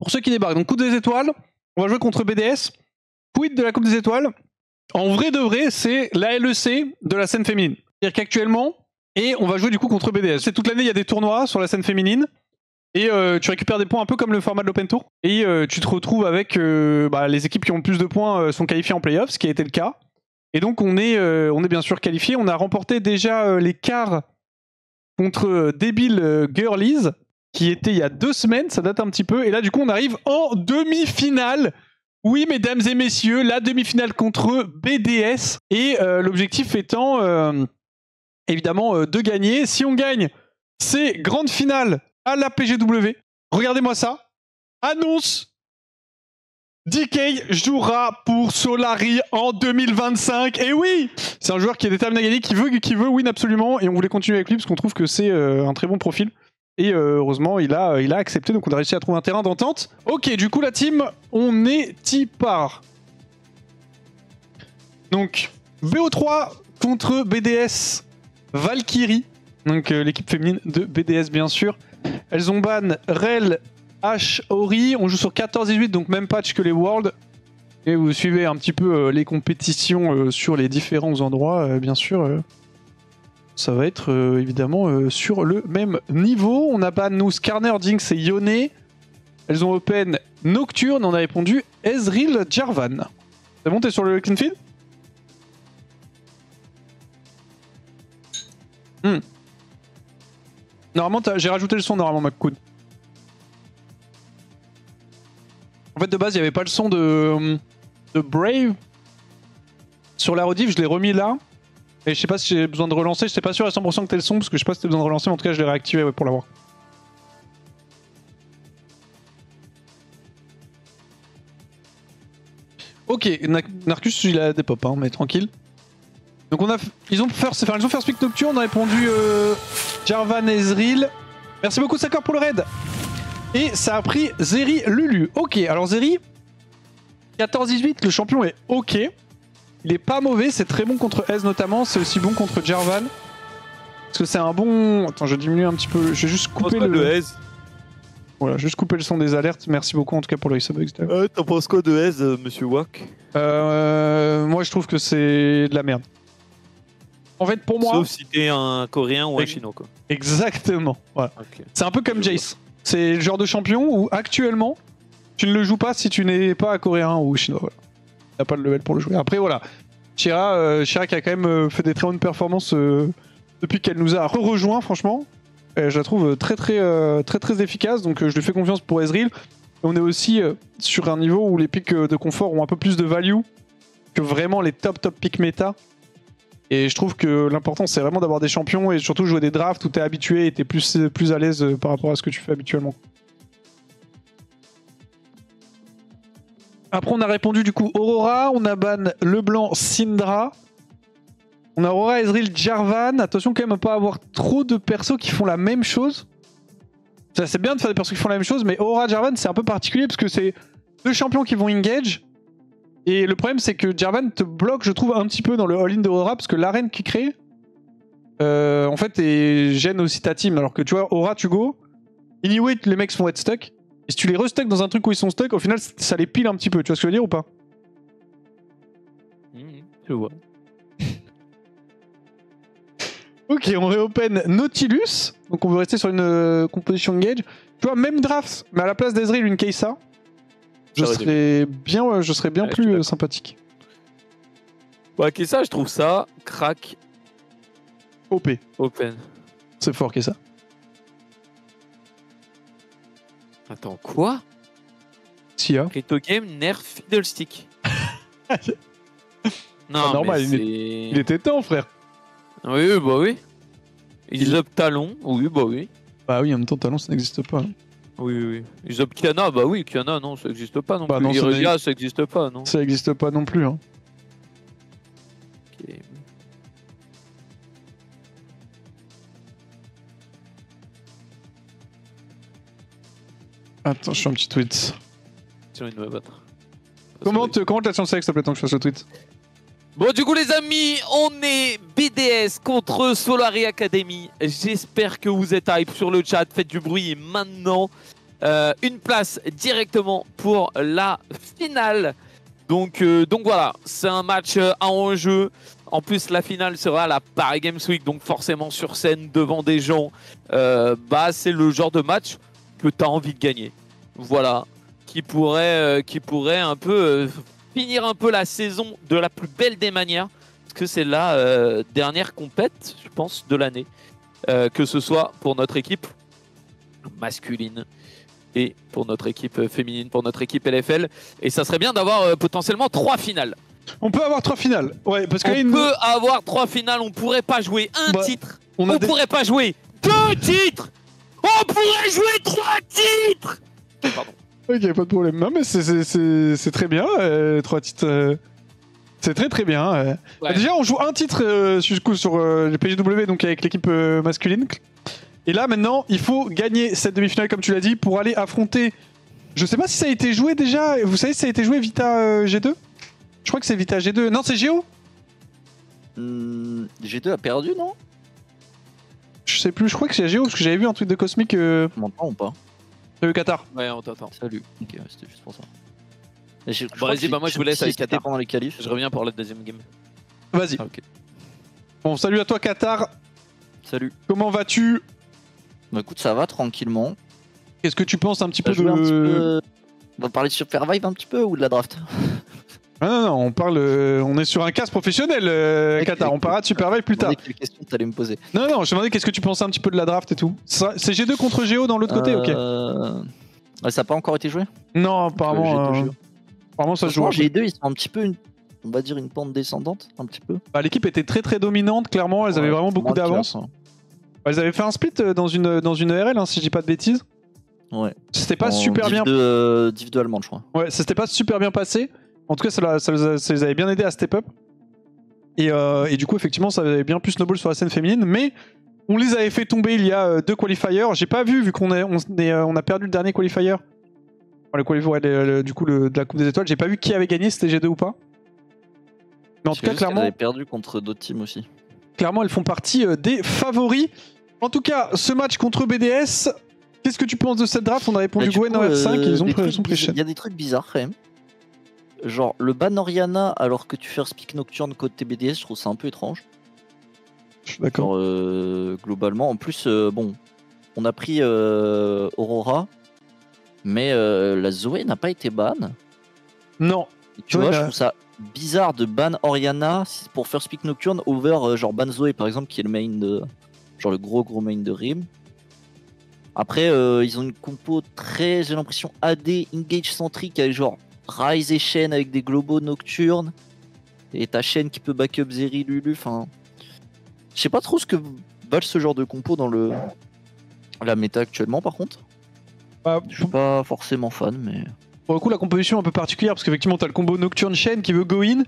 Pour ceux qui débarquent, donc Coupe des Étoiles, on va jouer contre BDS. Quid de la Coupe des Étoiles? En vrai de vrai, c'est la LEC de la scène féminine. C'est-à-dire qu'actuellement, et on va jouer du coup contre BDS. C'est toute l'année, il y a des tournois sur la scène féminine. Et tu récupères des points un peu comme le format de l'Open Tour. Et tu te retrouves avec les équipes qui ont le plus de points sont qualifiées en playoffs, ce qui a été le cas. Et donc on est bien sûr qualifié. On a remporté déjà les quarts contre Débile Girlies, qui était il y a 2 semaines, ça date un petit peu. Et là du coup on arrive en demi-finale. Oui mesdames et messieurs, la demi-finale contre BDS. Et l'objectif étant évidemment de gagner. Si on gagne, c'est grande finale à la PGW. Regardez-moi ça. Annonce: DK jouera pour Solari en 2025. Et oui, c'est un joueur qui est déterminé à gagner, qui veut win absolument. Et on voulait continuer avec lui parce qu'on trouve que c'est un très bon profil. Et heureusement, il a accepté. Donc on a réussi à trouver un terrain d'entente. Ok, du coup la team, on est par. Donc BO3 contre BDS Valkyrie. Donc l'équipe féminine de BDS bien sûr. Elles ont ban Rel, H, Ori. On joue sur 14-18, donc même patch que les Worlds. Et vous suivez un petit peu les compétitions sur les différents endroits, bien sûr. Ça va être évidemment sur le même niveau. On a ban nous Skarner, Jinx et Yone. Elles ont open Nocturne. On a répondu Ezreal Jarvan. C'est bon, t'es sur le clean feed? Normalement, j'ai rajouté le son normalement, McCoon. En fait, de base, il n'y avait pas le son de Brave. Sur la rediff, je l'ai remis là. Et je sais pas si j'ai besoin de relancer. Je sais pas sûr à 100% que t'es le son, parce que je sais pas si t'as besoin de relancer, mais en tout cas, je l'ai réactivé pour l'avoir. Ok, Narcus, il a des pop, hein, mais tranquille. Donc ils ont first pick Nocturne, on a répondu Jarvan Ezreal. Merci beaucoup Sakor pour le raid. Et ça a pris Zeri Lulu. Ok, alors Zeri, 14-18, le champion est ok. Il est pas mauvais, c'est très bon contre Ez notamment, c'est aussi bon contre Jarvan. Parce que c'est un bon... Attends, je diminue un petit peu, je vais juste couper le Ez. Voilà, juste couper le son des alertes. Merci beaucoup en tout cas pour le resub. T'en penses quoi de Ez, monsieur Wack? Moi je trouve que c'est de la merde. En fait, pour moi... Sauf si t'es un coréen ou un chinois, quoi. Exactement. Voilà. Okay. C'est un peu comme Jace. C'est le genre de champion où actuellement, tu ne le joues pas si tu n'es pas coréen ou chinois. Voilà. Tu n'as pas le level pour le jouer. Après, voilà. Shira qui a quand même fait des très bonnes performances depuis qu'elle nous a rejoint, franchement. Et je la trouve très efficace. Donc, je lui fais confiance pour Ezreal. On est aussi sur un niveau où les pics de confort ont un peu plus de value que vraiment les top pics méta. Et je trouve que l'important c'est vraiment d'avoir des champions et surtout jouer des drafts où t'es habitué et t'es plus à l'aise par rapport à ce que tu fais habituellement. Après on a répondu du coup Aurora, on a ban Leblanc Syndra. On a Aurora, Ezreal, Jarvan. Attention quand même à pas avoir trop de persos qui font la même chose. C'est bien de faire des persos qui font la même chose, mais Aurora, Jarvan c'est un peu particulier parce que c'est 2 champions qui vont engage. Et le problème, c'est que Jarvan te bloque, je trouve, un petit peu dans le all-in d'Aurora, parce que l'arène qu'il crée, en fait, gêne aussi ta team. Alors que tu vois, Aura, tu go, anyway, les mecs vont être stuck. Et si tu les restuck dans un truc où ils sont stuck, au final, ça les pile un petit peu. Tu vois ce que je veux dire ou pas? Je vois. Ok, on réopen Nautilus. Donc on veut rester sur une composition engage. Tu vois, même draft, mais à la place d'Ezreal, une Kai'Sa. Je serais bien plus sympathique. Ouais, Kai'Sa, je trouve ça crack. OP. Open. C'est fort, Kai'Sa. Attends, quoi? Si, hein. Crypto Game nerf Fiddlestick. Non, normal, il était temps, frère. Oui, bah oui. Ils up Talon, oui, bah oui. Bah oui, en même temps, Talon, ça n'existe pas. Hein. Oui. Ils up Kiana, bah oui, Kiana, non, ça n'existe pas non plus. Non, Irelia, ça n'existe pas, non. Ça n'existe pas non plus, hein. Ok. Attends, je fais un petit tweet. Sinon, il va battre. Comment te la chance avec, s'il te plaît, tant que je fasse le tweet? Bon, du coup, les amis, on est BDS contre Solari Academy. J'espère que vous êtes hype sur le chat. Faites du bruit maintenant. une place directement pour la finale. Donc voilà, c'est un match à enjeu. En plus, la finale sera à la Paris Games Week, donc forcément sur scène devant des gens. C'est le genre de match que tu as envie de gagner. Voilà, qui pourrait un peu finir un peu la saison de la plus belle des manières, parce que c'est la dernière compète, je pense, de l'année, que ce soit pour notre équipe masculine et pour notre équipe féminine, pour notre équipe LFL. Et ça serait bien d'avoir potentiellement 3 finales. On peut avoir 3 finales. Ouais, parce on peut avoir 3 finales, on pourrait pas jouer un titre. On pourrait pas jouer 2 titres. On pourrait jouer 3 titres. Pardon. Ok, pas de problème. Non, mais c'est très bien, 3 titres. C'est très bien. Ouais. Déjà, on joue un titre sur le PGW, donc avec l'équipe masculine. Et là, maintenant, il faut gagner cette demi-finale, comme tu l'as dit, pour aller affronter... Je sais pas si ça a été joué déjà. Vous savez si ça a été joué Vita G2 ? Je crois que c'est Vita G2. Non, c'est Géo G2 a perdu, non? Je sais plus, je crois que c'est Géo, parce que j'avais vu un tweet de Cosmic. On m'entend ou pas? Salut Qatar. Ouais, on t'entend. Salut. Ok, ouais, c'était juste pour ça. Bon, vas-y, moi je vous laisse avec Qatar. Pendant les qualifs. Je reviens pour la deuxième game. Vas-y. Ah, okay. Bon, salut à toi Qatar. Salut. Comment vas-tu? Bah écoute, ça va tranquillement. Qu'est-ce que tu penses un petit peu de... On va parler de Supervive un petit peu ou de la draft? Non, on parle, on est sur un cast professionnel, Qatar. On parlera de Supervive plus tard. Quelle question t'allais me poser? Non, je me demandais qu'est-ce que tu pensais un petit peu de la draft et tout. C'est G2 contre Géo dans l'autre côté, ok. Ça n'a pas encore été joué? Non, apparemment. Apparemment ça se joue. G2, ils sont un petit peu on va dire une pente descendante, un petit peu. Bah, l'équipe était très dominante, clairement. Elles avaient vraiment beaucoup d'avance. Elles avaient fait un split dans une ERL, hein, si je dis pas de bêtises. Ouais. C'était pas super bien. Div 2 allemande, je crois. Ouais, ça s'était pas super bien passé. En tout cas, ça les avait bien aidés à step up. Et du coup, effectivement, ça avait bien pu snowball sur la scène féminine. Mais on les avait fait tomber il y a 2 qualifiers. J'ai pas vu qu'on a perdu le dernier qualifier. Enfin, le qualifier, du coup, de la Coupe des Étoiles. J'ai pas vu qui avait gagné, c'était G2 ou pas. Mais en tout cas, clairement. Elles avaient perdu contre d'autres teams aussi. Clairement, elles font partie des favoris. En tout cas, ce match contre BDS, qu'est-ce que tu penses de cette draft? On a répondu Gwen en R5 et ils ont pris Shen. Il y a des trucs bizarres quand même. Genre le ban Orianna alors que tu fais Speak Nocturne côté BDS, je trouve ça un peu étrange. Je suis d'accord. Globalement, en plus, on a pris Aurora, mais la Zoé n'a pas été ban. Non. Et tu vois, je trouve ça bizarre de ban Orianna pour faire Speak Nocturne over genre ban Zoé par exemple, qui est le main de. Genre le gros main de Rim. Après, ils ont une compo très, j'ai l'impression, AD, engage centrique avec genre Ryze et Shen avec des globaux nocturnes. Et ta Shen qui peut backup Zeri, Lulu. Enfin, je sais pas trop ce que valent ce genre de compo dans la méta actuellement par contre. Je suis pas forcément fan, mais. Pour le coup, la composition est un peu particulière parce qu'effectivement, t'as le combo Nocturne Shen qui veut go in.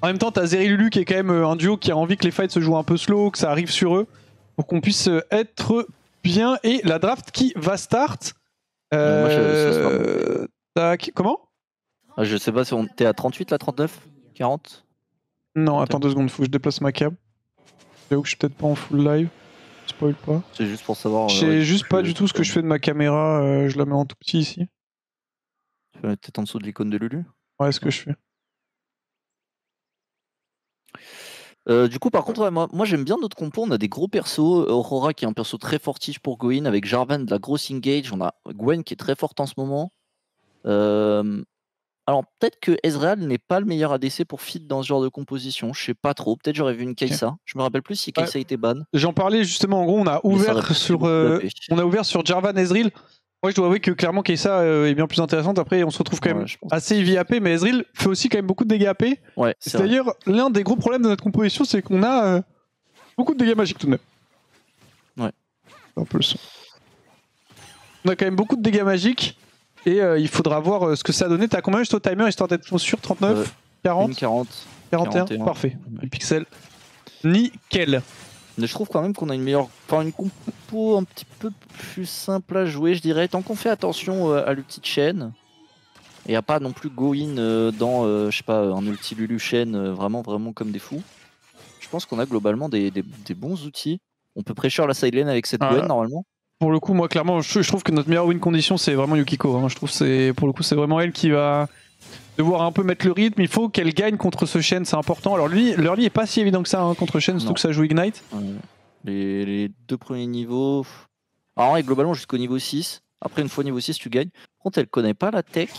En même temps, t'as Zeri Lulu qui est quand même un duo qui a envie que les fights se jouent un peu slow, que ça arrive sur eux. Pour qu'on puisse être bien. Et la draft qui va start. Comment? Je sais pas si t'es à 38 là, 39 40? Non, attends 2 secondes, faut que je déplace ma cam. J'avoue que je suis peut-être pas en full live. Spoil pas. C'est juste pour savoir. Je sais juste pas du tout ce que je fais de ma caméra. Je la mets en tout petit ici. Tu vas peut-être en dessous de l'icône de Lulu? Ouais, ce que je fais. Du coup, par contre, moi j'aime bien notre compo. On a des gros persos. Aurora qui est un perso très fortiche pour Goin, avec Jarvan de la grosse engage. On a Gwen qui est très forte en ce moment. Alors peut-être que Ezreal n'est pas le meilleur ADC pour fit dans ce genre de composition. Je sais pas trop. Peut-être j'aurais vu une Kai'Sa. Okay. Je me rappelle plus si Kai'Sa était ban. J'en parlais justement. En gros, on a ouvert sur Jarvan Ezreal. Moi, je dois avouer que clairement Kai'Sa est bien plus intéressante. Après, on se retrouve quand même assez heavy AP, mais Ezreal fait aussi quand même beaucoup de dégâts AP. Ouais, c'est d'ailleurs l'un des gros problèmes de notre composition, c'est qu'on a beaucoup de dégâts magiques tout de même. Ouais. Un peu le son. On a quand même beaucoup de dégâts magiques et il faudra voir ce que ça a donné. T'as combien juste au timer histoire d'être sûr? 39 40 41 Parfait. Les pixels. Nickel. Mais je trouve quand même qu'on a une compo un petit peu plus simple à jouer, je dirais. Tant qu'on fait attention à l'ulti de Shen, et à pas non plus go in dans, je sais pas, un ulti Lulu Shen vraiment comme des fous. Je pense qu'on a globalement des bons outils. On peut pressure la side lane avec cette Gwen normalement. Pour le coup, moi, clairement, je trouve que notre meilleure win condition, c'est vraiment Yukiko. Hein. Je trouve que pour le coup, c'est vraiment elle qui va devoir un peu mettre le rythme. Il faut qu'elle gagne contre ce Shen, c'est important. Alors lui, l'early est pas si évident que ça hein, contre Shen, surtout que ça joue Ignite. Les 2 premiers niveaux... Alors, globalement, jusqu'au niveau 6. Après, une fois niveau 6, tu gagnes. Par contre, elle connaît pas la tech.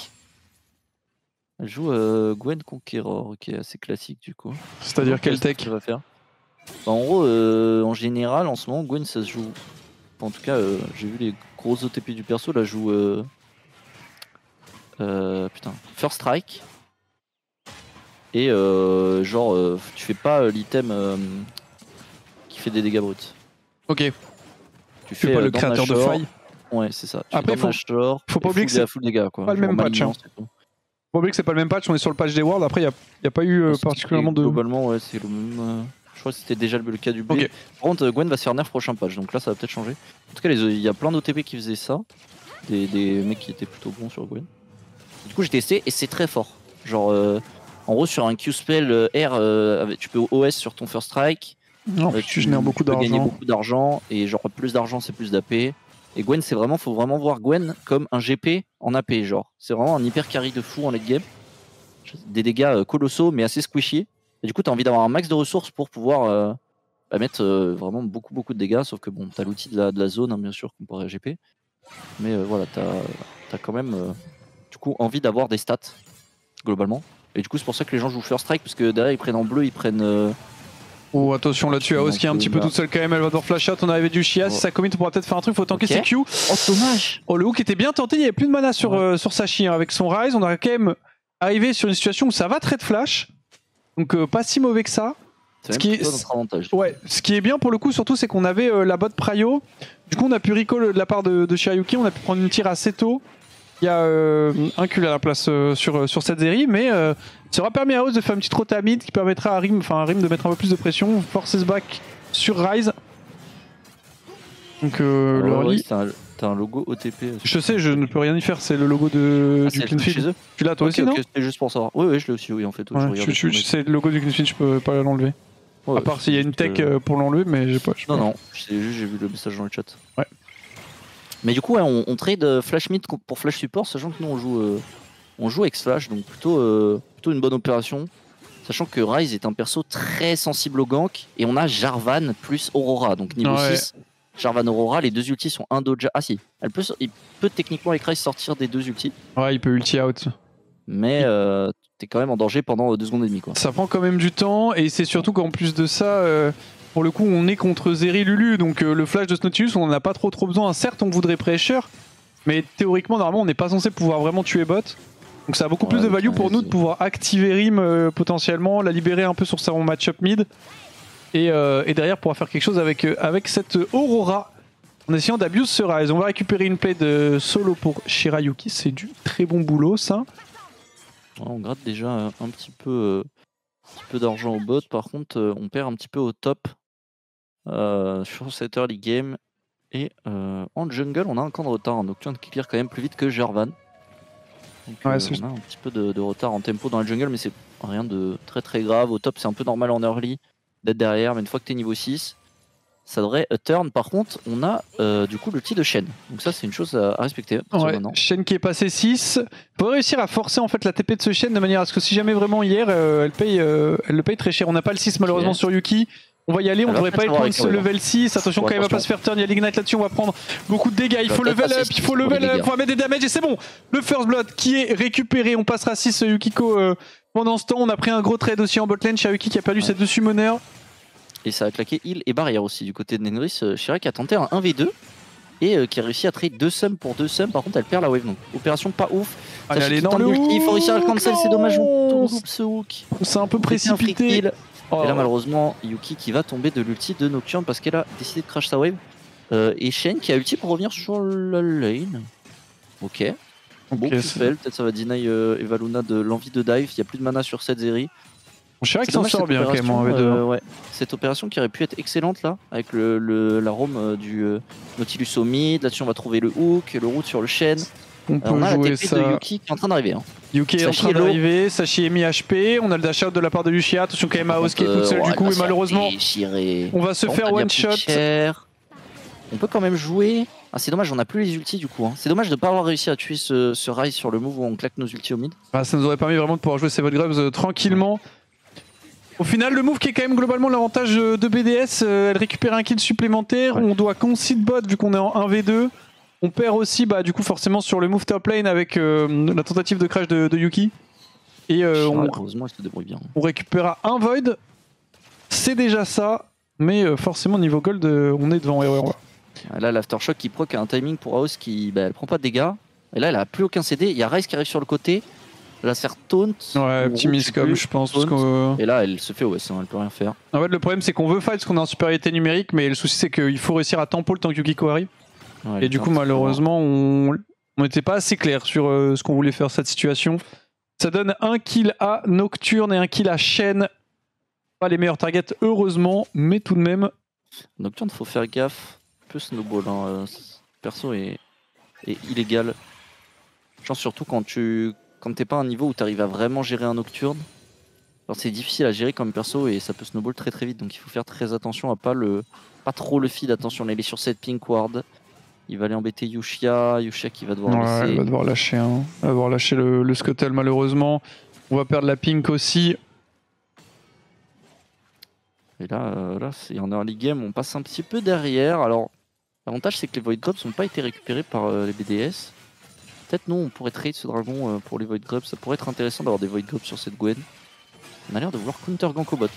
Elle joue Gwen Conqueror, qui est assez classique du coup. C'est-à-dire quelle tech va faire bah, en gros, en général, en ce moment, Gwen, ça se joue... En tout cas, j'ai vu les gros OTP du perso, là, joue... putain, First Strike. Et genre, tu fais pas l'item qui fait des dégâts bruts. Ok. Tu fais pas le créateur de faille. Ouais, c'est ça. Après, faut pas oublier que c'est full dégâts, quoi. pas le même patch. Hein. Faut oublier que c'est pas le même patch, on est sur le patch des Worlds, après il n'y a pas eu particulièrement de... Globalement, ouais, c'est le même... Je crois que c'était déjà le cas du B. Okay. Par contre, Gwen va se faire nerf prochain patch, donc là ça va peut-être changer. En tout cas, il y a plein d'OTP qui faisaient ça. Des mecs qui étaient plutôt bons sur Gwen. Du coup, j'ai testé et c'est très fort. Genre, en gros, sur un Q-spell R, tu peux OS sur ton First Strike. Non, tu génères beaucoup d'argent. Gagner beaucoup d'argent, et genre plus d'argent c'est plus d'AP. Et Gwen, faut vraiment voir Gwen comme un GP en AP, genre. C'est vraiment un hyper carry de fou en late game. Des dégâts colossaux mais assez squishy. Et du coup, t'as envie d'avoir un max de ressources pour pouvoir mettre vraiment beaucoup de dégâts. Sauf que bon, t'as l'outil de la zone, hein, bien sûr, comparé à GP. Mais voilà, t'as quand même du coup envie d'avoir des stats, globalement. Et du coup, c'est pour ça que les gens jouent First Strike, parce que derrière, ils prennent en bleu, ils prennent... Oh attention là-dessus, Aos qui est un petit peu toute seule quand même, elle va devoir flash out, on arrive du Chia, si ça commit on pourra peut-être faire un truc, faut tanker ses Q. Oh dommage. Oh le hook était bien tenté, il n'y avait plus de mana sur Sashi hein. Avec son Rise, on a quand même arrivé sur une situation où ça va trade flash, donc pas si mauvais que ça. Ce qui est notre avantage. Ouais, ce qui est bien pour le coup surtout c'est qu'on avait la bot Prio, du coup on a pu recall de la part de Shirayuki, on a pu prendre une tire assez tôt. Il y a un cul à la place sur cette série, mais ça aura permis à House de faire une petite rota mid qui permettra à Rim de mettre un peu plus de pression. Forces back sur Rise. Donc le early. T'as un logo OTP. Je sais, je ne peux rien y faire, c'est le logo du Cleanfield. Tu l'as toi aussi, non? C'était juste pour savoir. Oui, je l'ai aussi, oui, en fait. Ouais, c'est le logo du Cleanfield, je peux pas l'enlever. Ouais, à part s'il y a une tech pour l'enlever, mais j'ai pas. Non, j'ai vu le message dans le chat. Ouais. Mais du coup, ouais, on trade Flash Mid pour Flash Support, sachant que nous on joue X-Flash, donc plutôt une bonne opération. Sachant que Rise est un perso très sensible au gank, et on a Jarvan plus Aurora, donc niveau 6. Jarvan Aurora, les deux ultis sont un dodge. Ah si, il peut techniquement avec Rise sortir des deux ultis. Ouais, il peut ulti out. Mais t'es quand même en danger pendant 2 secondes et demie, quoi. Ça prend quand même du temps, et c'est surtout qu'en plus de ça... Pour le coup, on est contre Zeri Lulu, donc le flash de Snowtius, on n'en a pas trop besoin. Certes, on voudrait pressure, mais théoriquement, normalement, on n'est pas censé pouvoir vraiment tuer bot. Donc ça a beaucoup plus de value pour nous de pouvoir activer Rim potentiellement, la libérer un peu sur son match-up mid, et derrière pouvoir faire quelque chose avec cette Aurora, en essayant d'abuse ce Rise. On va récupérer une play de solo pour Shirayuki, c'est du très bon boulot ça. On gratte déjà un petit peu d'argent au bot, par contre on perd un petit peu au top sur cette early game, et en jungle on a un camp de retard, Nocturne qui clear quand même plus vite que Jarvan, donc on a un petit peu de retard en tempo dans la jungle, mais c'est rien de très grave. Au top c'est un peu normal en early d'être derrière, mais une fois que t'es niveau 6 ça devrait turn. Par contre on a du coup le petit de Shen, donc ça c'est une chose à respecter. Ouais, Shen qui est passé 6, faut réussir à forcer en fait la TP de ce Shen de manière à ce que si jamais vraiment hier elle le paye très cher. On n'a pas le 6 malheureusement sur Yuki. On va y aller, on devrait pas être loin de ce level 6. Attention quand il va pas se faire turn, il y a l'ignite là-dessus, on va prendre beaucoup de dégâts. Il faut level up, il faut level up, on va mettre des damages et c'est bon. Le first blood qui est récupéré, on passera 6 Yukiko pendant ce temps. On a pris un gros trade aussi en botlane, Shirayuki qui a perdu ses 2 summoners. Et ça a claqué heal et barrière aussi du côté de Nenris. Shirak a tenté un 1v2 et qui a réussi à trade 2 sums pour 2 sums. Par contre elle perd la wave, donc opération pas ouf. Allez, dans le hook, il faut réussir à le cancel, c'est dommage, on loupe ce hook. C'est un peu précipité. Et là malheureusement Yuki qui va tomber de l'ulti de Nocturne parce qu'elle a décidé de crash sa wave. Et Shen qui a ulti pour revenir sur la lane. Ok. Bon Q-spell, peut-être ça va deny Evaluna de l'envie de dive. Il n'y a plus de mana sur cette série. Shirak s'en sort bien quand même en V2. Ouais. Cette opération qui aurait pu être excellente là, avec la roam du Nautilus au mid. Là-dessus on va trouver le hook, le route sur le Shen. On a la TP de Yuki qui est en train d'arriver. Yuki est en train d'arriver, Sashi est mis HP, on a le dash out de la part de Lucia, attention quand même à House qui est toute seule du coup, et malheureusement on va se faire one shot. On peut quand même jouer. Ah, c'est dommage, on a plus les ultis du coup. Hein. C'est dommage de pas avoir réussi à tuer ce Ryze sur le move où on claque nos ultis au mid. Ah, ça nous aurait permis vraiment de pouvoir jouer Savage Grubs tranquillement. Au final, le move qui est quand même globalement l'avantage de BDS, elle récupère un kill supplémentaire. On doit concede bot vu qu'on est en 1v2. On perd aussi, du coup, forcément sur le move top lane avec la tentative de crash de Yuki. Et heureusement, il se débrouille bien. On récupérera un Void. C'est déjà ça. Mais forcément, niveau gold, on est devant Error. Là, l'Aftershock qui proc a un timing pour Aos qui elle prend pas de dégâts. Et là, elle a plus aucun CD. Il y a Ryze qui arrive sur le côté. La sert taunt. Ouais, petit miscom, je pense. Et là, elle se fait OS, elle peut rien faire. En fait, le problème, c'est qu'on veut fight parce qu'on est en supériorité numérique. Mais le souci, c'est qu'il faut réussir à tempo le temps que Yukiko arrive. Ouais, et du coup, malheureusement, on n'était pas assez clair sur ce qu'on voulait faire cette situation. Ça donne un kill à Nocturne et un kill à Shen. Pas les meilleurs targets, heureusement, mais tout de même. Nocturne, faut faire gaffe. Un peu snowball. Hein. Perso est illégal. Genre, surtout quand t'es pas à un niveau où t'arrives à vraiment gérer un Nocturne. C'est difficile à gérer comme perso et ça peut snowball très très vite. Donc il faut faire très attention à pas trop le feed. Attention, là, il est sur cette pink ward. Il va aller embêter Yushia qui va devoir laisser... il va devoir lâcher, hein. Il va devoir lâcher le Scuttle malheureusement. On va perdre la pink aussi. Et là c'est en early game, on passe un petit peu derrière. Alors, l'avantage c'est que les Void Grubs n'ont pas été récupérés par les BDS. Peut-être non, on pourrait trade ce dragon pour les Void Grubs. Ça pourrait être intéressant d'avoir des Void Grubs sur cette Gwen. On a l'air de vouloir counter gank au bot.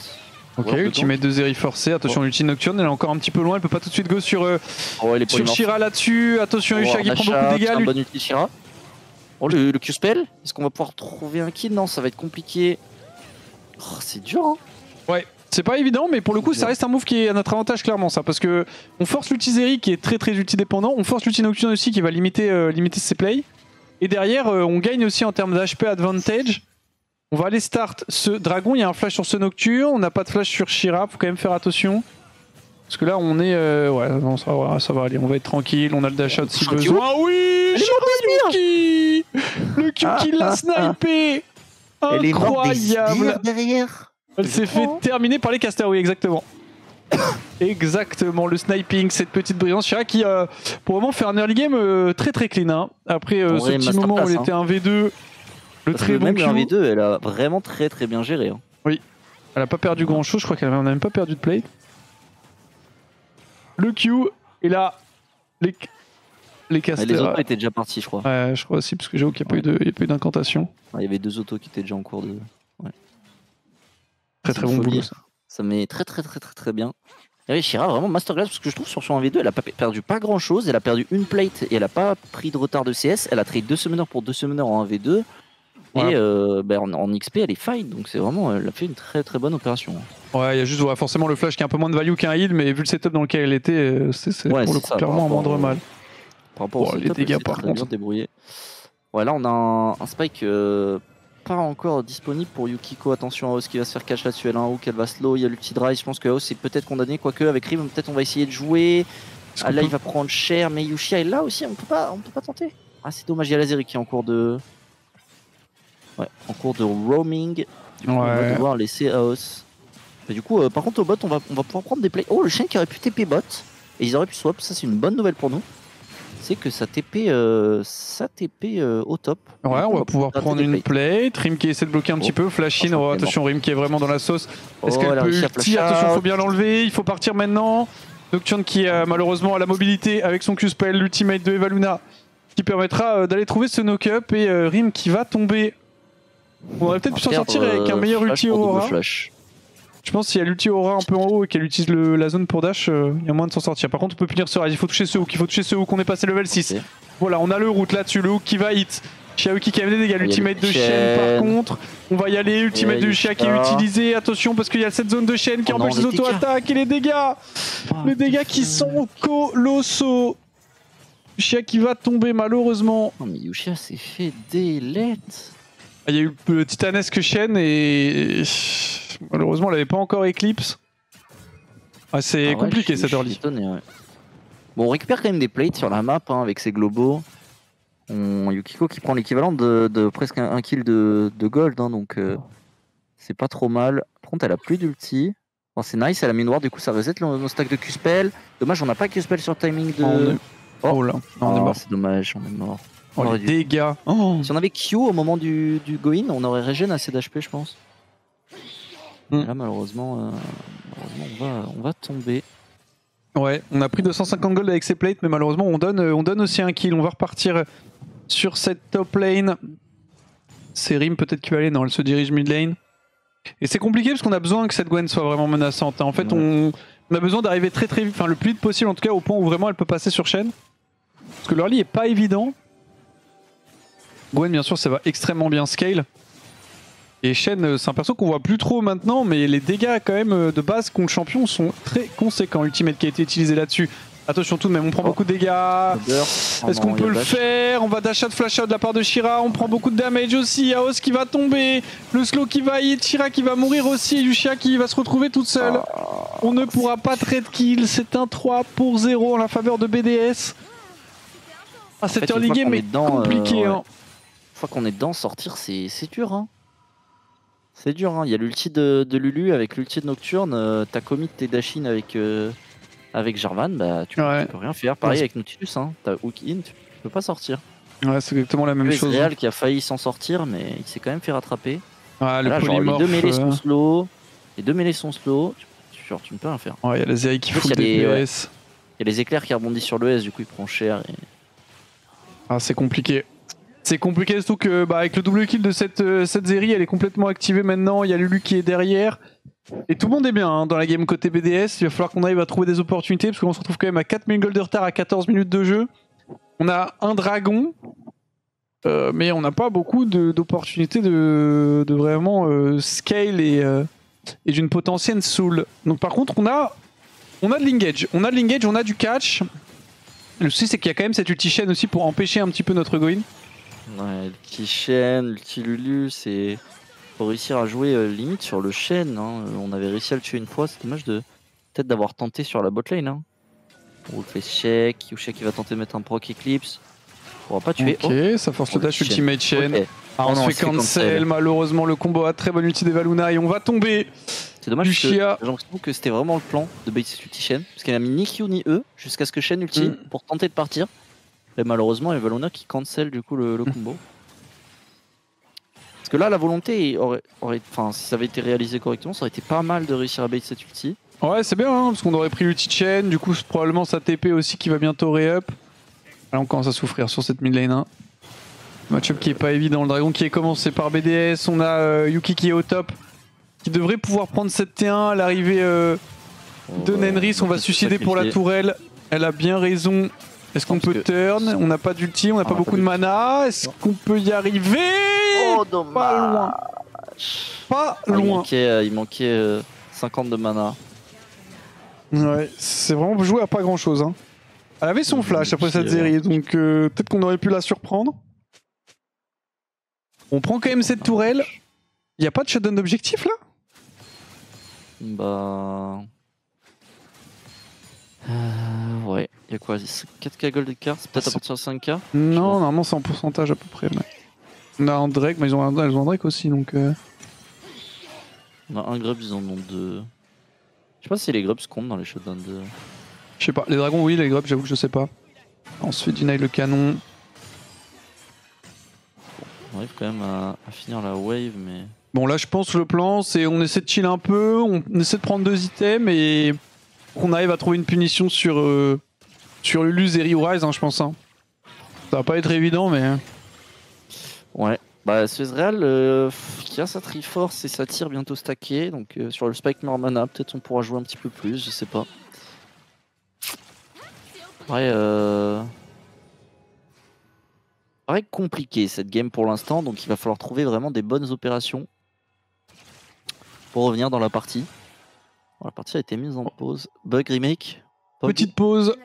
Ok, ultimate de Zeri forcé. Attention, l'ulti Nocturne, elle est encore un petit peu loin. Elle peut pas tout de suite go sur Shira là-dessus. Attention, Yushia qui prend beaucoup de dégâts. Un bon ulti Shira. Oh, le Q-spell. Est-ce qu'on va pouvoir trouver un kill? Non, ça va être compliqué. Oh, c'est dur, hein. Ouais, c'est pas évident, mais pour le coup, ça reste un move qui est à notre avantage, clairement, ça. Parce que on force l'ulti Zeri qui est très très ulti dépendant. On force l'ulti Nocturne aussi qui va limiter ses plays. Et derrière, on gagne aussi en termes d'HP advantage. On va aller start ce dragon, il y a un flash sur ce Nocturne, on n'a pas de flash sur Shira, faut quand même faire attention. Parce que là on est... ouais, non, ça va aller, on va être tranquille, on a le dash out si besoin. Ah oui, Yuki, le Q qui l'a snipé. Incroyable. Elle s'est fait terminer par les casters, oui, exactement. Exactement, le sniping, cette petite brillance. Shira qui, pour le moment, fait un early game très très clean. Hein. Après ce petit moment où il était un V2... Le très bon même Q. En V2, elle a vraiment très très bien géré. Hein. Oui, elle a pas perdu grand chose, je crois qu'elle n'a même pas perdu de play. Le Q, et là, les casters. Les autos étaient déjà partis, je crois. Ouais, je crois aussi, parce que j'avoue qu'il n'y a pas eu d'incantation. Il y avait 2 autos qui étaient déjà en cours de. Ouais. Très très bon boulot, ça. Ça met très bien. Et oui, Shira vraiment masterclass parce que je trouve sur son 1v2 elle a pas perdu pas grand chose, elle a perdu une plate et elle a pas pris de retard de CS, elle a trade 2 summoners pour 2 summoners en 1v2 et en XP elle est fight donc c'est vraiment, elle a fait une très bonne opération. Ouais, il y a juste forcément le flash qui a un peu moins de value qu'un heal, mais vu le setup dans lequel elle était, c'est pour le coup clairement un moindre mal. Par rapport au les dégâts par contre. Débrouillé. Ouais, là on a un spike pas encore disponible pour Yukiko. Attention à Aos qui va se faire catch là-dessus. Elle a un hook, elle va slow. Il y a le petit drive. Je pense que Aos est peut-être condamné. Quoique avec Rim, peut-être on va essayer de jouer. Là, il va prendre cher. Mais Yushia est là aussi. On peut pas tenter. Ah, c'est dommage. Il y a Lazeri qui est en cours de. Ouais, en cours de roaming. Du coup, on va devoir laisser Aos. Et du coup, par contre, au bot, on va pouvoir prendre des plays. Oh, le chien qui aurait pu TP bot. Et ils auraient pu swap. Ça, c'est une bonne nouvelle pour nous. C'est que ça TP au top. Ouais, on va pouvoir prendre une plate. Rim qui essaie de bloquer un petit peu. Flash in. Oh, attention, Rim qui est vraiment dans la sauce. Est-ce qu'elle peut ulti? Attention, faut bien l'enlever. Il faut partir maintenant. Nocturne qui malheureusement a la mobilité avec son Q-spell, l'ultimate de Evaluna qui permettra d'aller trouver ce knock-up. Et Rim qui va tomber. On aurait peut-être pu s'en sortir avec un meilleur ulti Aura. Je pense qu'il y a l'ulti Aura un peu en haut et qu'elle utilise la zone pour dash, il y a moins de s'en sortir. Par contre, on peut punir ce raid, il faut toucher ce hook, on est passé level 6. Okay. Voilà, on a le route là-dessus, le hook qui va hit. Shiaoki qui a des dégâts, l'ultimate de Shen par contre. On va y aller, ultimate de Yushia qui est utilisé. Attention parce qu'il y a cette zone de Shen qui empêche les auto-attaques et les dégâts. Les dégâts qui sont colossaux. Yushia qui va tomber malheureusement. Non mais Yushia s'est fait délette. Il y a eu le titanesque Shen et malheureusement elle n'avait pas encore Eclipse. Ah, c'est compliqué cette early. Étonné, ouais. Bon, on récupère quand même des plates sur la map hein, avec ses globaux. Yukiko qui prend l'équivalent de presque un kill de gold, hein, donc c'est pas trop mal. Par contre, elle a plus d'ulti. Bon, c'est nice, elle a mis noir, du coup ça reset nos stacks de Q-spell. Dommage, on n'a pas Q-spell sur timing de. Oh là, non, on est mort. C'est dommage, on est mort. Oh, On les aurait dû- dégâts. Oh. Si on avait Q au moment du go-in, on aurait régène assez d'HP, je pense. Mm. Là, malheureusement, on va tomber. Ouais, on a pris 250 gold avec ces plates, mais malheureusement, on donne aussi un kill. On va repartir sur cette top lane. C'est Rim peut-être qui va aller. Non, elle se dirige mid lane. Et c'est compliqué parce qu'on a besoin que cette Gwen soit vraiment menaçante. En fait, on a besoin d'arriver très vite, enfin le plus vite possible en tout cas, au point où vraiment elle peut passer sur Shen. Parce que l'early est pas évident. Gwen, bien sûr, ça va extrêmement bien scale. Et Shen, c'est un perso qu'on voit plus trop maintenant, mais les dégâts quand même de base contre le champion sont très conséquents. Ultimate qui a été utilisé là-dessus. Attention tout de même, on prend beaucoup de dégâts. Est-ce qu'on peut le faire? On va dash out, flash out de la part de Shira. On prend beaucoup de damage aussi. Yaos qui va tomber. Le slow qui va hit. Shira qui va mourir aussi. Et Yushia qui va se retrouver toute seule. On ne pourra pas trade kill. C'est un 3-0 en la faveur de BDS. Ah, cette early game est compliqué. Hein. Une fois qu'on est dedans, sortir, c'est dur. Hein. C'est dur. Hein. Il y a l'ulti de Lulu avec l'ulti de Nocturne. T'as commit tes dashin avec Jarvan, bah tu peux rien faire. Pareil avec Nautilus, hein. T'as hook in, tu peux pas sortir. Ouais, c'est exactement la même chose. Real qui a failli s'en sortir, mais il s'est quand même fait rattraper. Ouais, là, genre, les deux mêlées sont slow. Les deux mêlées sont slow. Genre, tu ne peux rien faire. Ouais, il y a la Zeri qui fout des DPS. Il y a les éclairs qui rebondissent sur le S, du coup il prend cher. Et... Ah, c'est compliqué. C'est compliqué, surtout que avec le double kill de cette Zeri, elle est complètement activée maintenant. Il y a Lulu qui est derrière. Et tout le monde est bien hein, dans la game côté BDS. Il va falloir qu'on arrive à trouver des opportunités parce qu'on se retrouve quand même à 4000 gold de retard à 14 minutes de jeu. On a un dragon, mais on n'a pas beaucoup d'opportunités de vraiment scale et d'une potentielle soul. Donc par contre, on a de l'engage. On a de l'engage, on a du catch. Le souci, c'est qu'il y a quand même cette ulti Shen aussi pour empêcher un petit peu notre go-in. Ouais, l'ulti Shen, l'ulti Lulu, c'est... Faut réussir à jouer limite sur le Shen. Hein. On avait réussi à le tuer une fois, c'est dommage de peut-être d'avoir tenté sur la bot lane. Hein. On fait check, Yushia qui va tenter de mettre un proc Eclipse. On pourra pas tuer. Ok, ça force le dash ultimate Shen. Okay. Ah, on se fait cancel, malheureusement le combo a très bonne ulti des Valuna et on va tomber. C'est dommage parce que j'ai l'impression que c'était vraiment le plan de bait ulti Shen. Parce qu'elle a mis ni Q ni E jusqu'à ce que Shen ulti pour tenter de partir. Et malheureusement, il y a Valuna qui cancel du coup le combo. Parce que là, la volonté aurait, enfin, si ça avait été réalisé correctement, ça aurait été pas mal de réussir à bait cette ulti. Ouais, c'est bien, hein, parce qu'on aurait pris l'ulti Shen, du coup, probablement sa TP aussi qui va bientôt re-up. Là, on commence à souffrir sur cette mid lane 1. Match-up qui est pas évident. Le dragon qui est commencé par BDS. On a Yuki qui est au top, qui devrait pouvoir prendre cette T1 à l'arrivée de Nenris. On va suicider pour la tourelle. Elle a bien raison. Est-ce qu'on peut turn? On n'a pas d'ulti, on n'a pas beaucoup de mana. Est-ce qu'on peut y arriver? Oh, dommage. Pas loin. Pas loin. Il manquait 50 de mana. Ouais, c'est vraiment joué à pas grand chose. Hein. Elle avait son flash après cette série, donc peut-être qu'on aurait pu la surprendre. On prend quand même cette tourelle. Il n'y a pas de shutdown d'objectif là? Bah... ouais, il y a quoi? 4k gold d'écart? C'est peut-être à partir de 5k? Non, normalement c'est en pourcentage à peu près. Mais... On a un Drake, mais ils ont un Drake aussi, donc... On a un grub, ils en ont deux. Je sais pas si les grubs comptent dans les shutdowns de... Je sais pas, les dragons oui, les grubs j'avoue que je sais pas. On se fait deny le canon. On arrive quand même à finir la wave, mais... Bon là je pense que le plan c'est on essaie de chill un peu, on essaie de prendre 2 items et qu'on arrive à trouver une punition sur Lulu, Zeri ou Ryze, hein, je pense. Hein. Ça va pas être évident mais... Ouais, bah Suezreal qui a sa Triforce et sa tir bientôt stacké, donc sur le Spike Mormana peut-être on pourra jouer un petit peu plus, je sais pas. Ouais, paraît compliqué cette game pour l'instant, donc il va falloir trouver vraiment des bonnes opérations pour revenir dans la partie. Bon, la partie a été mise en pause. Bug remake. Petite pause.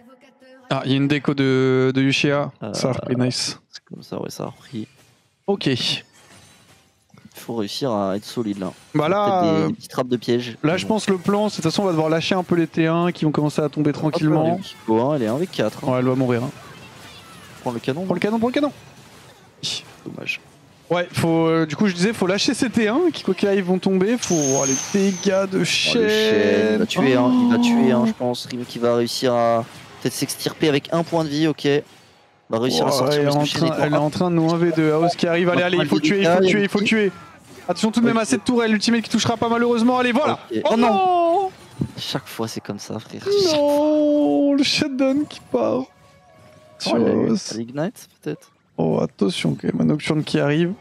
Ah, il y a une déco de Yushia. Ça a repris, nice. C'est comme ça, ouais, ça a repris. Ok. Il faut réussir à être solide là. Bah là, des petites trappes de piège. Là, je pense le plan, c'est de toute façon, on va devoir lâcher un peu les T1 qui vont commencer à tomber tranquillement. Hop, elle est 1v4. Hein. Ouais, elle va mourir. Hein. Prends le canon. Prends le canon, prends le canon. Dommage. Ouais, faut, du coup, je disais, faut lâcher ces T1 qui, quoi qu'il arrive, vont tomber. Faut les dégâts de Shen. Il va tuer un, je pense. Rim qui va réussir à peut-être s'extirper avec 1 point de vie, ok. On va réussir à sortir elle, parce que Shen elle est en train de nous 1v2. Aos qui arrive, allez, il faut tuer, il faut tuer. Attention tout de même à cette tourelle, l'ultimate qui touchera pas malheureusement, allez voilà. Ok. Oh non. Chaque fois c'est comme ça frère. Non, le shutdown qui part. L'ignite peut-être. Oh attention quand même, un Nocturne qui arrive.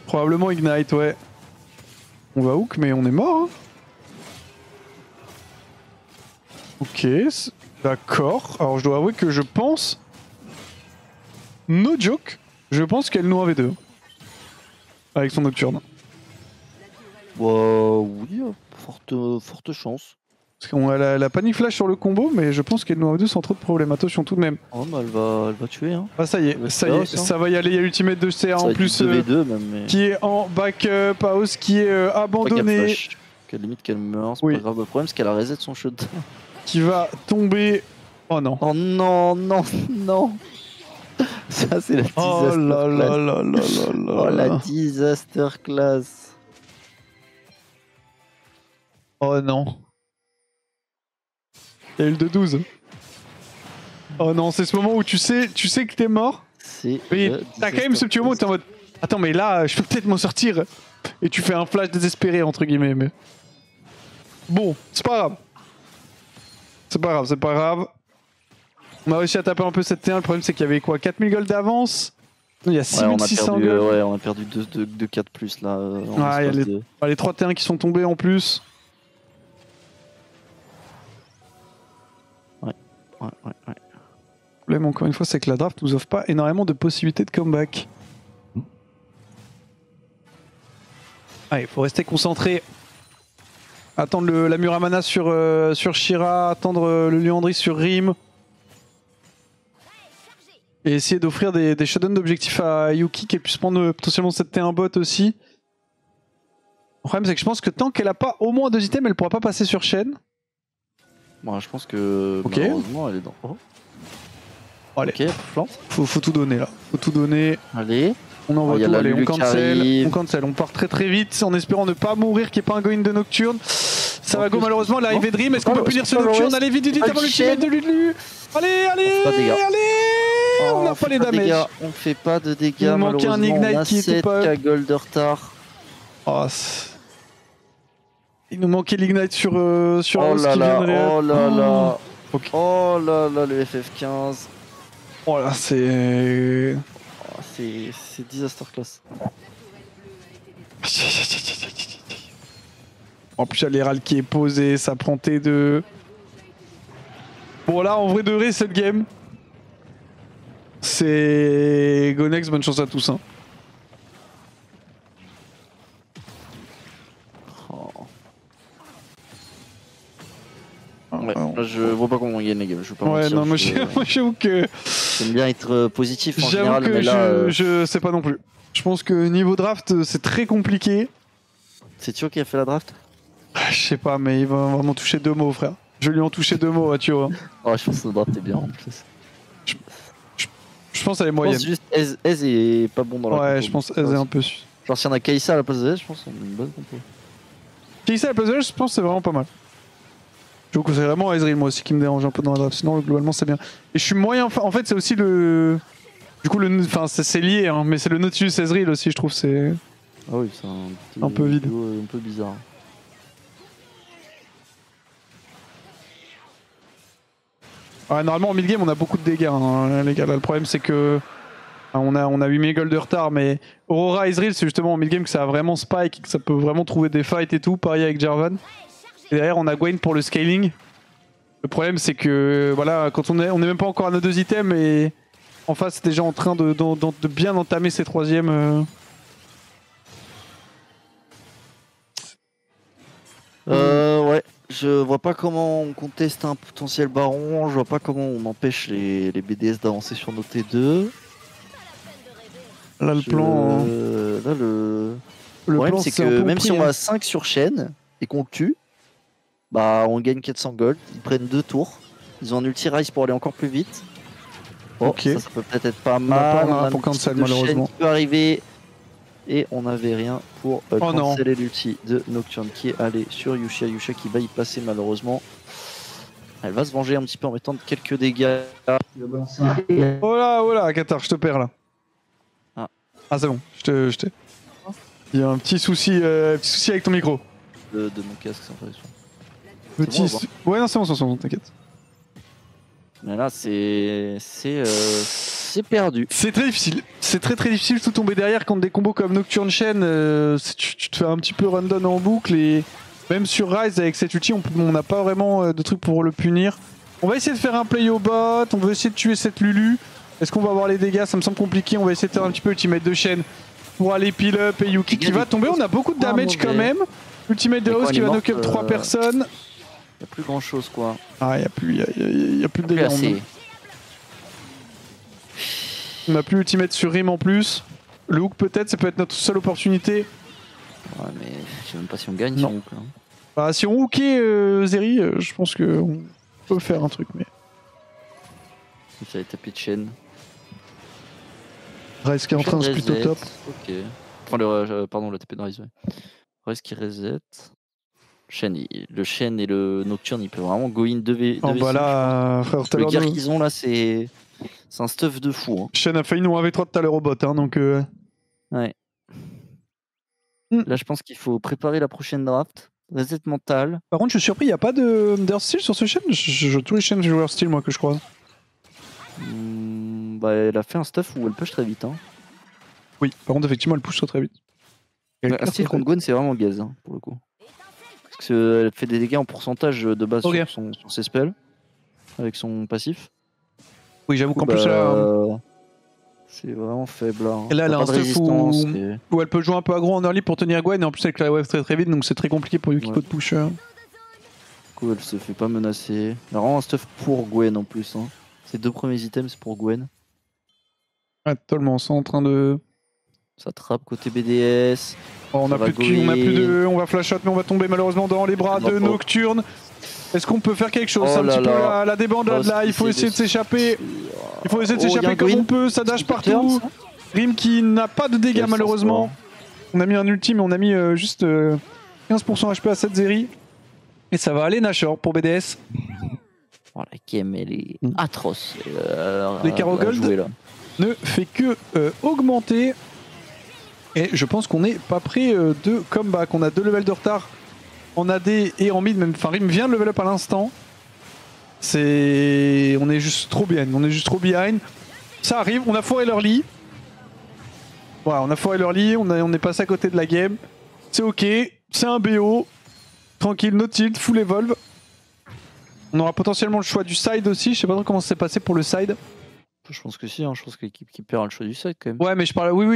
Probablement Ignite, ouais. On va hook mais on est mort. Hein. Ok, d'accord. Alors je dois avouer que je pense... No joke, je pense qu'elle nous avait deux. Avec son Nocturne. Oui, forte chance. Parce qu'elle a panic flash sur le combo, mais je pense qu'elle nous avait deux sans trop de problèmes. Attention tout de même. Oh bah elle va tuer hein. Ah ça y est, ça va y aller. Il y a l'ultimate de CA en plus. V2 même, mais... Qui est en backup, Aos qui est abandonné. Quelle limite qu'elle meurt, c'est Oui. pas grave. Le problème c'est qu'elle a reset son shot. Qui va tomber. Oh non. Oh non, non, non. Ça c'est la disaster Oh là class. là là là là là. Oh la disaster class. Oh non. Il y a eu le 2-12. Oh non, c'est ce moment où tu sais que t'es mort. C'est. Mais t'as quand même ce petit moment où t'es en mode. Attends, mais là, je peux peut-être m'en sortir. Et tu fais un flash désespéré, entre guillemets. Mais... Bon, c'est pas grave. C'est pas grave, c'est pas grave. On a réussi à taper un peu cette T1. Le problème, c'est qu'il y avait quoi, 4000 gold d'avance. Il y a 6600 gold. Ouais, on a perdu 2-4 plus là. Ah, il y a les 3 T1 qui sont tombés en plus. Ouais. Le problème, encore une fois, c'est que la draft nous offre pas énormément de possibilités de comeback. Allez, faut rester concentré. Attendre la Muramana sur Shira, attendre le Liandry sur Rim. Et essayer d'offrir des shutdowns d'objectifs à Yuki qui puisse prendre potentiellement cette T1 bot aussi. Le problème, c'est que je pense que tant qu'elle a pas au moins 2 items, elle pourra pas passer sur Shen. Bon, je pense que Ok. malheureusement elle est dans. Oh. Allez, Ok, flanc. faut tout donner là. Faut tout donner. Allez. On envoie y a tout, la allez, on Lulu qui arrive. cancel, on part très très vite en espérant ne pas mourir, qu'il n'y ait pas un go-in de Nocturne. Ça va go malheureusement, l'arrivée de Dream, est-ce qu'on peut punir ce Nocturne? Allez vite avant l'ultimate de Lulu. Allez, on n'a pas les damages. On fait pas de dégâts, Il nous manquait un malheureusement. Ignite On a qui était 7 pas... gold de retard. Oh, il nous manquait l'Ignite sur Oh House là qui là, viendrait. oh là là. Ok. Oh là là, le FF15. Oh là, c'est... Oh, c'est disaster class. En plus, il y a l'Herald qui est posé, ça prend T2. Bon, là, en vrai de vrai, cette game, c'est go next, bonne chance à tous. Hein. Oh. Ouais, là, je vois pas comment on gagne les games, je vais pas mentir. Non, moi j'avoue que... J'aime bien être positif en j'avoue général, que mais là... je sais pas non plus. Je pense que niveau draft, c'est très compliqué. C'est Thio qui a fait la draft? Je sais pas, mais il va vraiment toucher 2 mots, frère. Je vais lui en toucher 2 mots, tu vois. Oh, je pense que la draft est bien en plus. Je pense qu'elle est Je moyenne. pense juste Ez est pas bon dans la compo. Ouais, je pense qu'elle est un peu... Genre si on a Kaisa à la place de Ez, je pense qu'on a une bonne compo. Kaisa à la place de elle, je pense que c'est vraiment pas mal. Je trouve que c'est vraiment Ezreal moi aussi qui me dérange un peu dans la draft, sinon globalement c'est bien. Et je suis moyen, en fait c'est aussi le... Du coup, enfin c'est lié, hein, mais c'est le Nautilus Ezreal aussi, je trouve, c'est... Ah oui, c'est un peu vide. Un peu bizarre. Ouais, normalement en mid-game on a beaucoup de dégâts, hein, les gars. Là, le problème c'est que... On a 8000 gold de retard, mais Aurora Ezreal c'est justement en mid-game que ça a vraiment spike, que ça peut vraiment trouver des fights et tout, pareil avec Jarvan. Et derrière on a Gwen pour le scaling. Le problème c'est que voilà, quand on est même pas encore à nos 2 items et en face c'est déjà en train de bien entamer ses 3ème. Ouais, je vois pas comment on conteste un potentiel baron, je vois pas comment on empêche les BDS d'avancer sur nos T2. Là le plan... Là le problème c'est que même si on a 5 sur chaîne et qu'on le tue, bah on gagne 400 gold, ils prennent 2 tours, ils ont un ulti rise pour aller encore plus vite. Oh, ok. Ça peut peut-être être pas mal, on a pour cancel malheureusement. Qui peut arriver et on n'avait rien pour canceller l'ulti de Nocturne qui est allé sur Yushia. Yushia qui va y passer malheureusement. Elle va se venger un petit peu en mettant quelques dégâts. Oh là, Qatar, je te perds là. Ah, c'est bon, je t'ai. Il y a un petit souci avec ton micro. De mon casque, c'est intéressant. Ouais, non, c'est bon, t'inquiète. Mais là, c'est perdu. C'est très difficile. C'est très difficile de tomber derrière contre des combos comme Nocturne Chain. Tu te fais un petit peu run-down en boucle et même sur Rise avec cette ulti, on n'a pas vraiment de trucs pour le punir. On va essayer de faire un play au bot, on va essayer de tuer cette Lulu. Est-ce qu'on va avoir les dégâts? Ça me semble compliqué. On va essayer de faire un petit peu ultimate de Chain pour aller peel up et Yuki qui va tomber. On a beaucoup de damage quand même. Ultimate de House qui va knock up 3 personnes. Il n'y a plus grand chose quoi. Ah, il n'y a plus de dégâts. On n'a plus ultimate sur Rim en plus. Le hook peut-être, ça peut être notre seule opportunité. Ouais, mais je sais même pas si on gagne si on hook là. Bah, si on hookait Zeri, je pense qu'on peut faire un truc. Mais ça va taper de chaîne. Rise qui est en train de split au top. Ok. Enfin, pardon, le TP de Rise, ouais. Rise qui reset. Le Shen et le Nocturne, il peut vraiment go in 2v. Oh bah là, frère, le gear qu'ils ont là, c'est un stuff de fou. Hein. Shen a failli nous 1v3 tout à l'heure au bot, hein, donc. Ouais. Là, je pense qu'il faut préparer la prochaine draft. Reset mental. Par contre, je suis surpris, il n'y a pas de Steel sur ce Shen. Je joue tous les Shen joueurs Steel, moi, que je croise. Bah, elle a fait un stuff où elle push très vite. Hein. Oui, par contre, effectivement, elle push très vite. Un style contre Gwen, c'est vraiment gaze, hein, pour le coup. Parce qu'elle fait des dégâts en pourcentage de base sur ses spells, avec son passif. Oui, j'avoue qu'en plus, là. C'est vraiment faible. Hein. Et là, elle a un stuff où elle peut jouer un peu aggro en early pour tenir Gwen, et en plus, avec la wave très vite, donc c'est très compliqué pour Yukiko de push. Du coup, elle se fait pas menacer. Elle a vraiment un stuff pour Gwen en plus. Hein. Ses 2 premiers items, c'est pour Gwen. Ouais, totalement, c'est en train de. Ça trappe côté BDS. Oh, on a plus de Q, on va flash out, mais on va tomber malheureusement dans les bras de Nocturne. Est-ce qu'on peut faire quelque chose? C'est un petit peu la débandade là, il faut essayer de s'échapper. Il faut essayer de s'échapper comme on peut, ça dash partout. Rim qui n'a pas de dégâts malheureusement. On a mis un ulti, mais on a mis juste 15% HP à cette Zeri. Et ça va aller Nashor pour BDS. Oh, la game elle est atroce. Les carreaux gold ne fait que augmenter. Et je pense qu'on n'est pas près de comeback. On a 2 levels de retard en AD et en mid. Même, enfin, Rim vient de level up à l'instant. On est juste trop bien. On est juste trop behind. Ça arrive. On a foiré leur lit. Voilà, on a foiré leur lit. On est passé à côté de la game. C'est ok. C'est un BO. Tranquille. No tilt. Full evolve. On aura potentiellement le choix du side aussi. Je sais pas trop comment ça s'est passé pour le side. Je pense que si, hein. Je pense que l'équipe qui perd a le choix du side quand même. Ouais, mais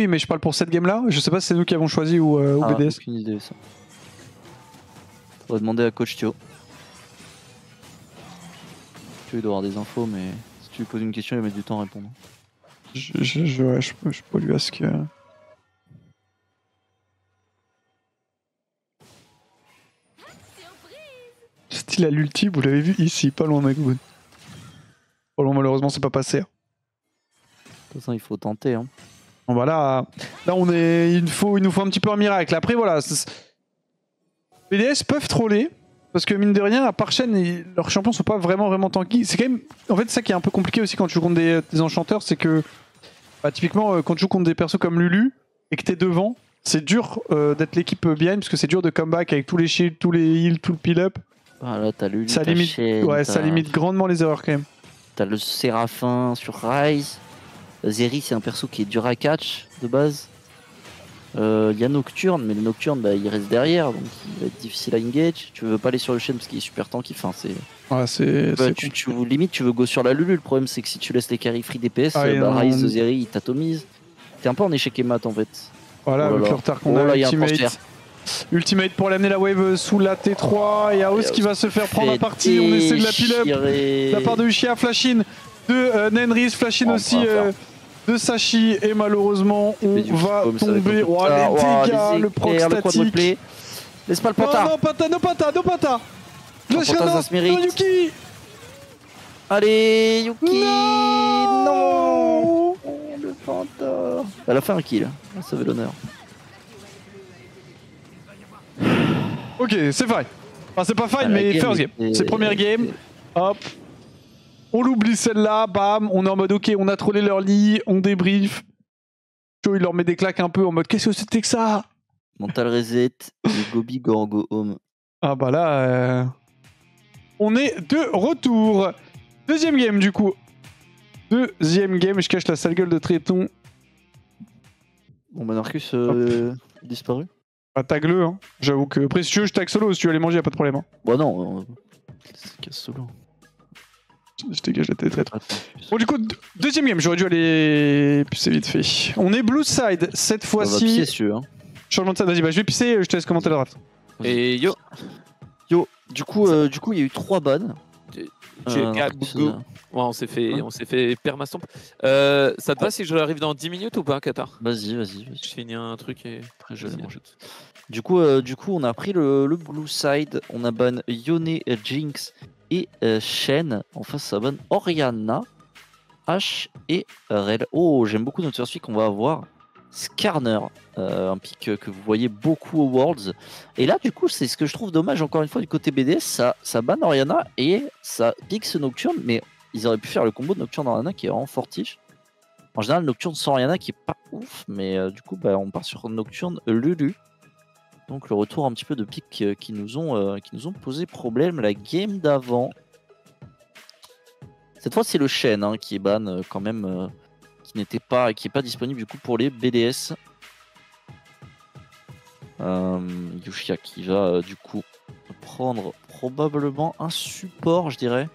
mais je parle pour cette game là. Je sais pas si c'est nous qui avons choisi ou BDS. Aucune idée ça. Faudrait demander à coach Thio. Thio il doit avoir des infos, mais si tu lui poses une question, il va mettre du temps à répondre. Je peux lui ask. Style à l'ulti, vous l'avez vu ici, pas loin mec. Pas loin, malheureusement c'est pas passé. De toute façon il faut tenter. Hein. Bon bah là il nous faut un petit peu un miracle. Après voilà, BDS peuvent troller. Parce que mine de rien, à part Shen, leurs champions sont pas vraiment tanky. C'est quand même. En fait, ça qui est un peu compliqué aussi quand tu joues contre des enchanteurs, c'est que. Bah, typiquement, quand tu joues contre des persos comme Lulu et que t'es devant, c'est dur d'être l'équipe behind parce que c'est dur de comeback avec tous les shields, tous les heals, tout le peel-up. Ah là, t'as Lulu. Ça limite, ça limite grandement les erreurs quand même. T'as le Séraphin sur Rise. Zeri, c'est un perso qui est dur à catch de base. Il y a Nocturne, mais le Nocturne il reste derrière donc il va être difficile à engage. Tu veux pas aller sur le Shen parce qu'il est super tanky. Enfin, limite tu veux go sur la Lulu. Le problème c'est que si tu laisses les carry free DPS, Rise Zeri il t'atomise. T'es un peu en échec et mat en fait. Voilà, avec le retard qu'on a, ultimate pour l'amener la wave sous la T3. Et Aos qui va se faire prendre un parti. On essaie de la pile up. La part de Uchiha, flash-in de Nenris, flash-in aussi. De Sashi et malheureusement on va tomber. Oh les dégâts, le proc statique. Laisse pas le panta. Non pata. Le Yuki. Allez Yuki. Non. Le panta. Elle a fait un kill. Ça veut l'honneur. Ok, c'est fine. Enfin c'est pas fine mais first game. C'est première game. Hop. On l'oublie celle-là, bam, on est en mode ok, on a trollé leur lit, on débrief. Joe, il leur met des claques un peu en mode qu'est-ce que c'était que ça? Mental reset, le Gobi go home. Ah bah là, on est de retour. Deuxième game du coup. Deuxième game, je cache la sale gueule de Tréton. Bon bah Narcus disparu. Ah, tag-le, hein. J'avoue que. Après, si tu veux, je tag solo, si tu veux aller manger, y'a pas de problème. Hein. Bon non, c'est casse solo. Je dégage la tête. Bon, du coup, deuxième game, j'aurais dû aller pisser vite fait. On est Blue Side, cette fois-ci. Hein. Changement de side, vas-y, bah, je vais pisser, je te laisse commenter le draft. Et yo, Du coup, il y a eu 3 bans. Ouais, on s'est fait permastomp. Ça te va si je arrive dans 10 minutes ou pas, Qatar? Vas-y. Je finis un truc et après je vais manger. Du coup, on a pris le Blue Side. On a ban Yone, Jinx et Shen. En face, ça ban Orianna, H et Rel. Oh, j'aime beaucoup notre first pick. On va avoir Skarner, un pick que vous voyez beaucoup aux Worlds. Et là, du coup, c'est ce que je trouve dommage, encore une fois, du côté BDS. Ça ban Orianna et ça pique ce Nocturne, mais ils auraient pu faire le combo de Nocturne Orianna qui est vraiment fortiche. En général, Nocturne sans Orianna qui est pas ouf, mais du coup, on part sur Nocturne Lulu. Donc le retour un petit peu de pics qui nous ont posé problème la game d'avant. Cette fois, c'est le Shen qui est ban quand même. Qui est pas disponible du coup pour les BDS. Yushia qui va du coup prendre probablement un support, je dirais.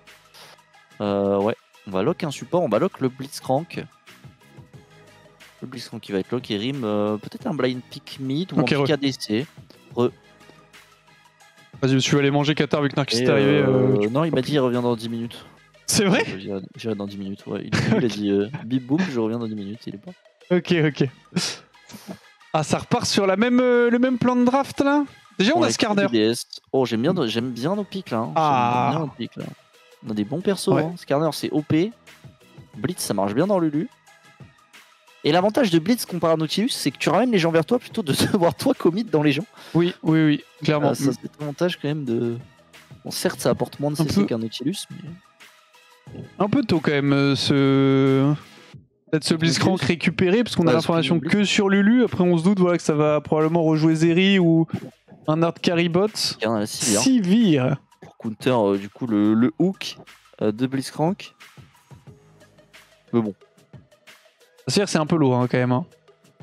Ouais, on va lock un support, on va lock le Blitzcrank. Le Blitzcrank qui va être lock et Rim peut-être un blind pick mid ou un pick ADC. Vas-y, je suis allé manger Qatar vu que Narcus est arrivé. Non, il m'a dit il revient dans 10 minutes. C'est vrai? J'irai dans 10 minutes, ouais. Il a dit bip boop, je reviens dans 10 minutes, il est pas. Ok. Ah, ça repart sur le même plan de draft là? Déjà, on a Skarner. Oh, j'aime bien nos pics là. Ah. Bien nos pics, là. On a des bons persos. Ouais. Skarner, c'est OP. Blitz, ça marche bien dans Lulu. Et l'avantage de Blitz comparé à Nautilus, c'est que tu ramènes les gens vers toi plutôt de te voir toi commit dans les gens. Oui, clairement. Ça, c'est l'avantage quand même de. Bon, certes, ça apporte moins de CC qu'un Nautilus, mais. Un peu tôt quand même, peut-être ce Blitzcrank récupéré, parce qu'on a l'information que sur Lulu. Après, on se doute que ça va probablement rejouer Zeri ou un Hard Carry Bot. Sivir. Pour counter, du coup, le hook de Blitzcrank. Mais bon. C'est un peu lourd quand même.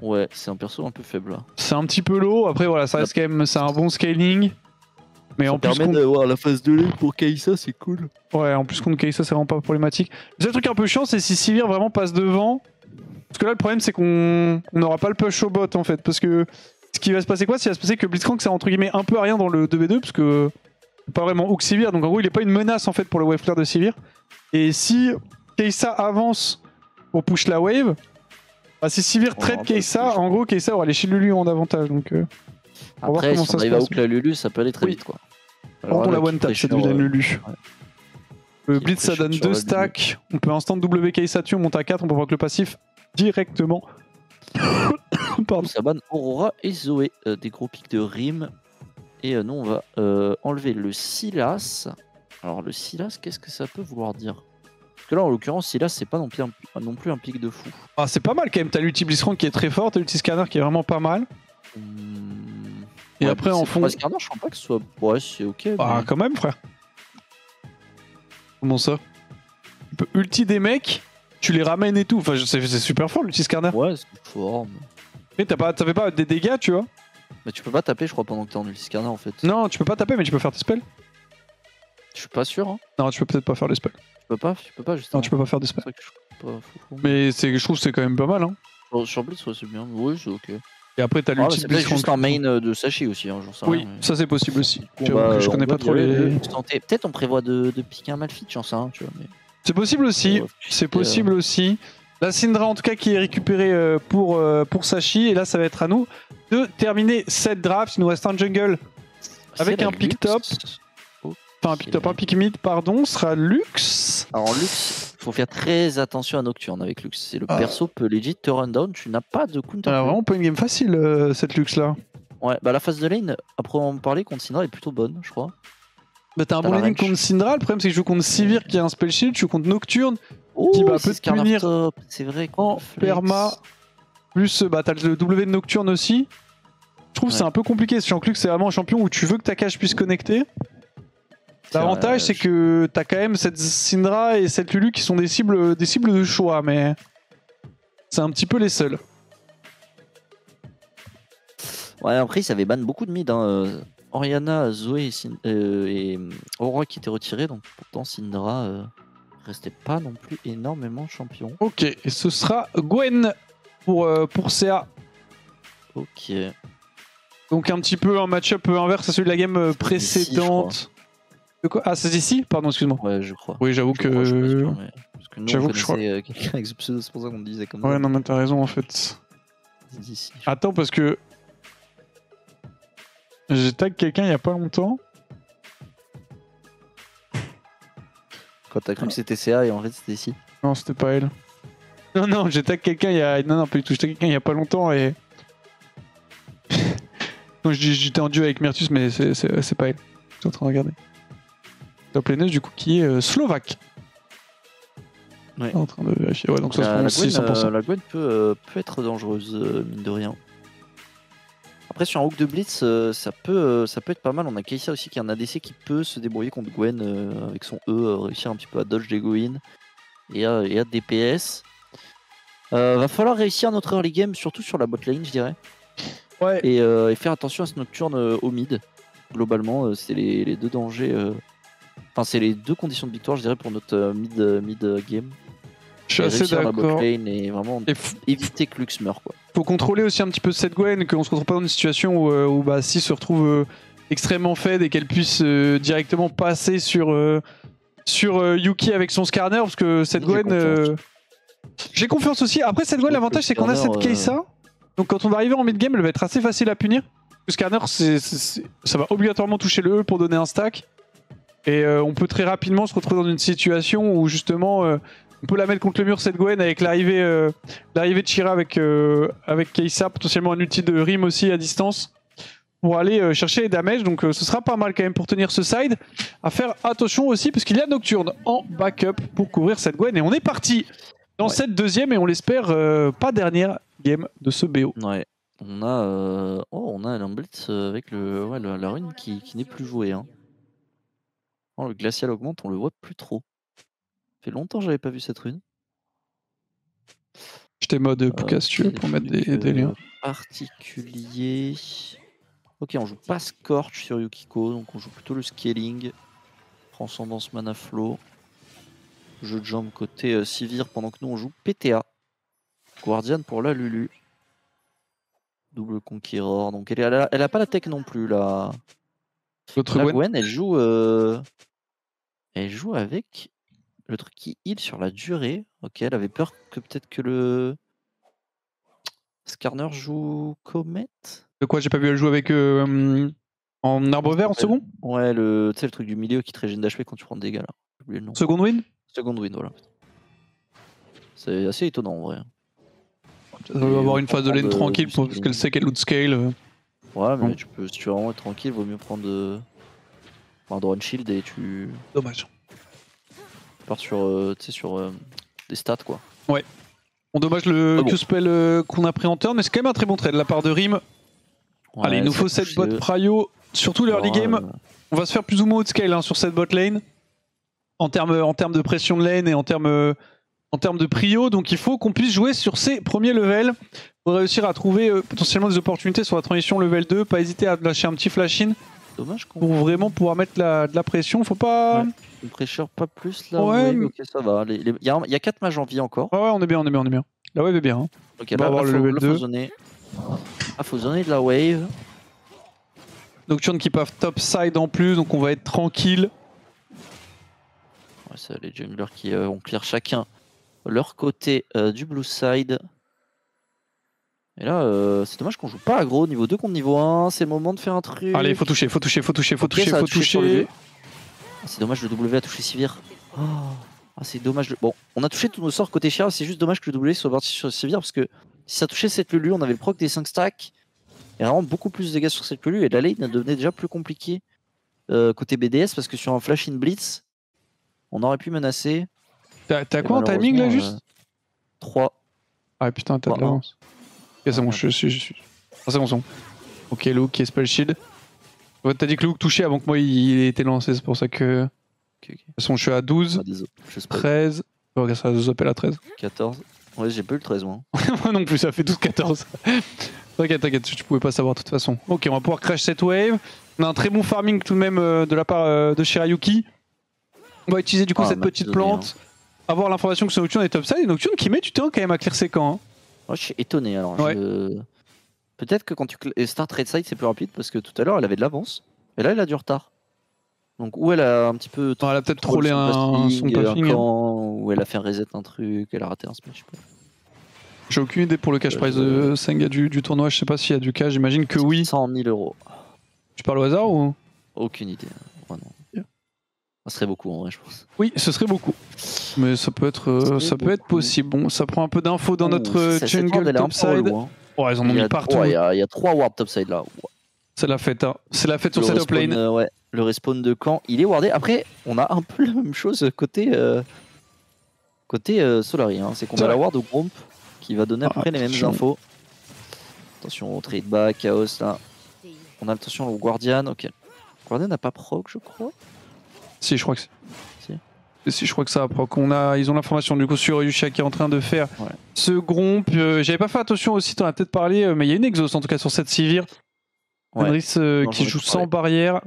Ouais, c'est un perso un peu faible là. C'est un petit peu lourd. Après, voilà, ça reste quand même, c'est un bon scaling. Mais ça en plus, permet d'avoir la phase de lane pour Kai'Sa, c'est cool. Ouais, en plus contre Kai'Sa, c'est vraiment pas problématique. Le seul truc un peu chiant, c'est si Sivir vraiment passe devant. Parce que là, le problème, c'est qu'on n'aura pas le push au bot en fait. Parce que ce qui va se passer quoi? Il va se passer que Blitzcrank, c'est entre guillemets un peu à rien dans le 2v2. Parce que c'est pas vraiment hook Sivir. Donc en gros, il est pas une menace en fait pour le wave clear de Sivir. Et si Kai'Sa avance pour push la wave, si Sivir trade Kai'Sa, en gros, Kai'Sa aura les shields Lulu en avantage. Donc, après, si on arrive à hook la Lulu, ça peut aller très vite quoi. Alors, on la one tap, c'est devient Lulu. Ouais. Le Blitz, ça donne 2 stacks. On peut instant W Kai'Sa dessus, on monte à 4, on peut voir que le passif directement. Pardon. Ça banne Aurora et Zoé, des gros pics de Rim. Et nous, on va enlever le Sylas. Alors, le Sylas, qu'est-ce que ça peut vouloir dire? Parce que là, en l'occurrence, Sylas, c'est pas non plus un pic de fou. Ah, c'est pas mal quand même. T'as l'ulti Blitzcrank qui est très fort, t'as l'ulti Skarner qui est vraiment pas mal. Et ouais, après, en fond. Skarner, je crois pas que ce soit. Ouais, c'est ok. Ah, quand même, frère. Comment ça? Tu peux ulti des mecs, tu les ramènes et tout. Enfin, c'est super fort l'ulti Skarner. Ouais, c'est fort. Mais ça fait pas des dégâts, tu vois. Mais tu peux pas taper, je crois, pendant que t'es en ulti Skarner en fait. Non, tu peux pas taper, mais tu peux faire tes spells. Je suis pas sûr. Hein. Non, tu peux peut-être pas faire les spells. Tu peux pas, justement. Non, tu peux pas faire des spells. Pas mais je trouve que c'est quand même pas mal. Hein. Sur Blitz, ouais, c'est bien. Oui, c'est ok. Et après, t'as l'ulti de Blitzcrank. C'est juste un main de Sashi aussi, hein, j'en sais oui, rien. Mais... ça c'est possible aussi. Je connais pas trop les. Peut-être on prévoit de piquer un Malphite, j'en sais rien, tu vois. Mais... C'est possible aussi. C'est possible aussi. La Syndra en tout cas qui est récupérée pour Sashi. Et là, ça va être à nous de terminer cette draft. Il nous reste un jungle avec un pick top. Enfin, un pick top, un pick mid, pardon, sera Lux. Alors, Lux, faut faire très attention à Nocturne avec Lux. C'est le perso peut legit te run down, tu n'as pas de counter. Alors, vraiment pas une game facile cette Lux là. Ouais, bah la phase de lane, après en parler, contre Syndra est plutôt bonne, je crois. Bah, t'as un bon T'as la laning range. contre Syndra. Le problème, c'est que je joue contre Sivir qui a un spell shield. Je joue contre Nocturne Oh, qui peut c'est te Skarner punir top. C'est vrai. en contre Flex. perma. Plus, bah, t'as le W de Nocturne aussi. Je trouve que c'est Ouais. un peu compliqué. Ce Jean-Claude, c'est vraiment un champion où tu veux que ta cage puisse connecter. L'avantage, c'est que t'as quand même cette Syndra et cette Lulu qui sont des cibles de choix, mais c'est un petit peu les seuls. Ouais, après, ils avaient ban beaucoup de mid. Hein. Orianna, Zoé et Aurora qui étaient retirés. Donc pourtant, Syndra restait pas non plus énormément champion. Ok, et ce sera Gwen pour CA. Ok. Donc un petit peu un match-up inverse à celui de la game Ici, précédente. De quoi? Ah, c'est ici? Pardon, excuse-moi. Ouais, je crois. Oui, j'avoue Je crois, je suis pas que... sûr, mais- Parce que nous, J'avoue on que je crois- connaissait quelqu'un avec ce pseudo, c'est pour ça qu'on le disait comme Ouais, ça. non, mais t'as raison en fait. C'est d'ici. Attends, parce que... J'ai tag quelqu'un il y a pas longtemps. Quand t'as cru que c'était CA et en fait c'était ici. Non, c'était pas elle. Non, non, j'ai tag quelqu'un il y a... Non, non, pas du tout. J'ai tag quelqu'un il y a pas longtemps et... Donc j'étais en duo avec Myrtus, mais c'est pas elle. Je suis en train de regarder. Top laneuse, du coup, qui est slovaque. Ouais. En train de vérifier. Ouais, donc ça se La prononce Gwen, 100%. la Gwen peut être dangereuse, mine de rien. Après, sur un hook de Blitz, ça peut être pas mal. On a Kai'Sa aussi qui est un ADC qui peut se débrouiller contre Gwen avec son réussir un petit peu à dodge des Goin et à DPS. Va falloir réussir notre early game, surtout sur la bot lane, je dirais. Ouais. Et faire attention à ce Nocturne au mid. Globalement, c'est les deux dangers. Enfin, c'est les deux conditions de victoire, je dirais, pour notre mid game. Je suis Et assez réussir la bot d'accord. lane et vraiment Et éviter que Lux meure, quoi. faut contrôler aussi un petit peu cette Gwen, qu'on se retrouve pas dans une situation où bah, si se retrouve extrêmement faible et qu'elle puisse directement passer sur Yuki avec son Skarner, parce que cette J'ai Gwen... J'ai confiance aussi. Après, cette Gwen, Donc, l'avantage, c'est qu'on a cette Skarner, Kai'Sa. Donc quand on va arriver en mid-game, elle va être assez facile à punir. Le Skarner, ça va obligatoirement toucher le E pour donner un stack. Et on peut très rapidement se retrouver dans une situation où justement... on peut la mettre contre le mur cette Gwen avec l'arrivée de Shira avec Kai'Sa, potentiellement un ulti de Rim aussi à distance pour aller chercher les damages. Donc ce sera pas mal quand même pour tenir ce side. À faire attention aussi parce qu'il y a Nocturne en backup pour couvrir cette Gwen. Et on est parti dans cette deuxième et on l'espère pas dernière game de ce BO. Ouais. On a un Blitz avec la rune qui n'est plus jouée. Hein. Oh, le glacial augmente, on le voit plus trop. Ça fait longtemps que j'avais pas vu cette rune. J'étais mode Pouka si tu veux pour mettre des liens. Particulier. Ok, on joue pas Scorch sur Yukiko, donc on joue plutôt le scaling. Transcendance mana flow. Jeu de jambes côté Sivir pendant que nous on joue PTA. Guardian pour la Lulu. Double Conqueror. Donc elle a pas la tech non plus là. L'autre La Gwen. Gwen, elle joue avec le truc qui heal sur la durée. Ok, elle avait peur que peut-être que le Skarner joue Comet. De quoi j'ai pas vu elle jouer avec en arbre vert en second. Ouais, tu sais, le truc du milieu qui te régène d'HP quand tu prends des dégâts là. J'ai oublié le nom. Second win. Second Wind, voilà. C'est assez étonnant en vrai. Ça va avoir une phase de lane tranquille du parce scaling. qu'elle sait qu'elle loot scale. Ouais, mais Bon. si tu veux vraiment être tranquille, vaut mieux prendre un Drone Shield et tu Dommage. pars sur, des stats quoi. Bon, dommage le Ah bon. Q-spell qu'on a pris en turn, mais c'est quand même un très bon trade de la part de Rim. Ouais, Allez, il nous ça faut cette touche, bot prio, surtout l'early ouais, game. On va se faire plus ou moins outscale hein, sur cette bot lane en termes de pression de lane et en termes de prio. Donc il faut qu'on puisse jouer sur ces premiers levels pour réussir à trouver potentiellement des opportunités sur la transition level 2. Pas hésiter à lâcher un petit flash-in Dommage qu'on pour vraiment pouvoir mettre de la pression. Faut pas... Ouais. ne pressure pas plus là. Ouais, Ok, ça va. Il y a 4 mages en vie encore. Ouais, on est bien. La wave est bien. Hein. Ok, On va avoir le level 2. faut zoner. Ah, faut zoner de la wave. Nocturne qui paf top side en plus, donc on va être tranquille. Ouais, c'est les junglers qui ont clear chacun leur côté du blue side. Et là, c'est dommage qu'on joue pas aggro niveau 2 contre niveau 1. C'est le moment de faire un truc. Allez, faut toucher. Ok, ça a touché sur le toucher. V. Ah, c'est dommage, le W a touché Sivir. Oh. Ah, c'est dommage. Bon, on a touché tous nos sorts côté Shira. C'est juste dommage que le W soit parti sur Sivir parce que si ça touchait cette Lulu, on avait le proc des 5 stacks. Et vraiment beaucoup plus de dégâts sur cette Lulu. Et la lane devenait déjà plus compliquée côté BDS parce que sur un flash in blitz, on aurait pu menacer. T'as quoi en timing là juste 3. Ah putain, t'as de l'avance. Ok, c'est bon, je suis. Ah, c'est bon, c'est bon. Ok, Luke qui est spell shield. Ouais, t'as dit que Luke touchait avant que moi il ait été lancé, c'est pour ça que. Okay. De toute façon, je suis à 12, 13. Oh, regarde ça, Zopel à 13. 14. Ouais, j'ai pas eu le 13 moi. Moi non plus, ça fait 12-14. T'inquiète, tu pouvais pas savoir de toute façon. Ok, on va pouvoir crash cette wave. On a un très bon farming tout de même de la part de Shirayuki. On va utiliser du coup cette petite plante. Avoir l'information que ce Nocturne est topside. Et Nocturne qui met du temps quand même à clear ses camps. Hein. Moi je suis étonné alors. Ouais. Peut-être que quand tu start red side c'est plus rapide parce que tout à l'heure elle avait de l'avance. Et là elle a du retard. Donc où elle a un petit peu. Non, elle a peut-être trollé son puffing. Ou elle a fait un reset un truc, elle a raté un splash. J'ai aucune idée pour le cash prize de Senga du tournoi. Je sais pas s'il y a du cash, j'imagine que oui. 100 000 €. Tu parles au hasard ou? Aucune idée. Ouais, non. Ça serait beaucoup en vrai, je pense. Oui, ce serait beaucoup. Mais ça peut être possible. Bon, ça prend un peu d'infos dans notre jungle topside. Ouais, ils en ont mis partout. Il y a 3 wards topside là. Ouais. C'est la fête, hein. C'est la fête sur cette top lane. Ouais, le respawn de camp, il est wardé. Après, on a un peu la même chose côté Solari. Hein. C'est qu'on a la ward au Gromp qui va donner à peu près les mêmes infos. Attention au trade back, chaos là. On a attention au Guardian. Ok. Guardian n'a pas proc, je crois. Si, je crois que c'est. Si, je crois que ça a proc. Ils ont l'information du coup sur Yusha qui est en train de faire ce Gromp. J'avais pas fait attention aussi, t'en as peut-être parlé, mais il y a une exhaust en tout cas sur cette Sivir. Fenris qui joue sans barrière.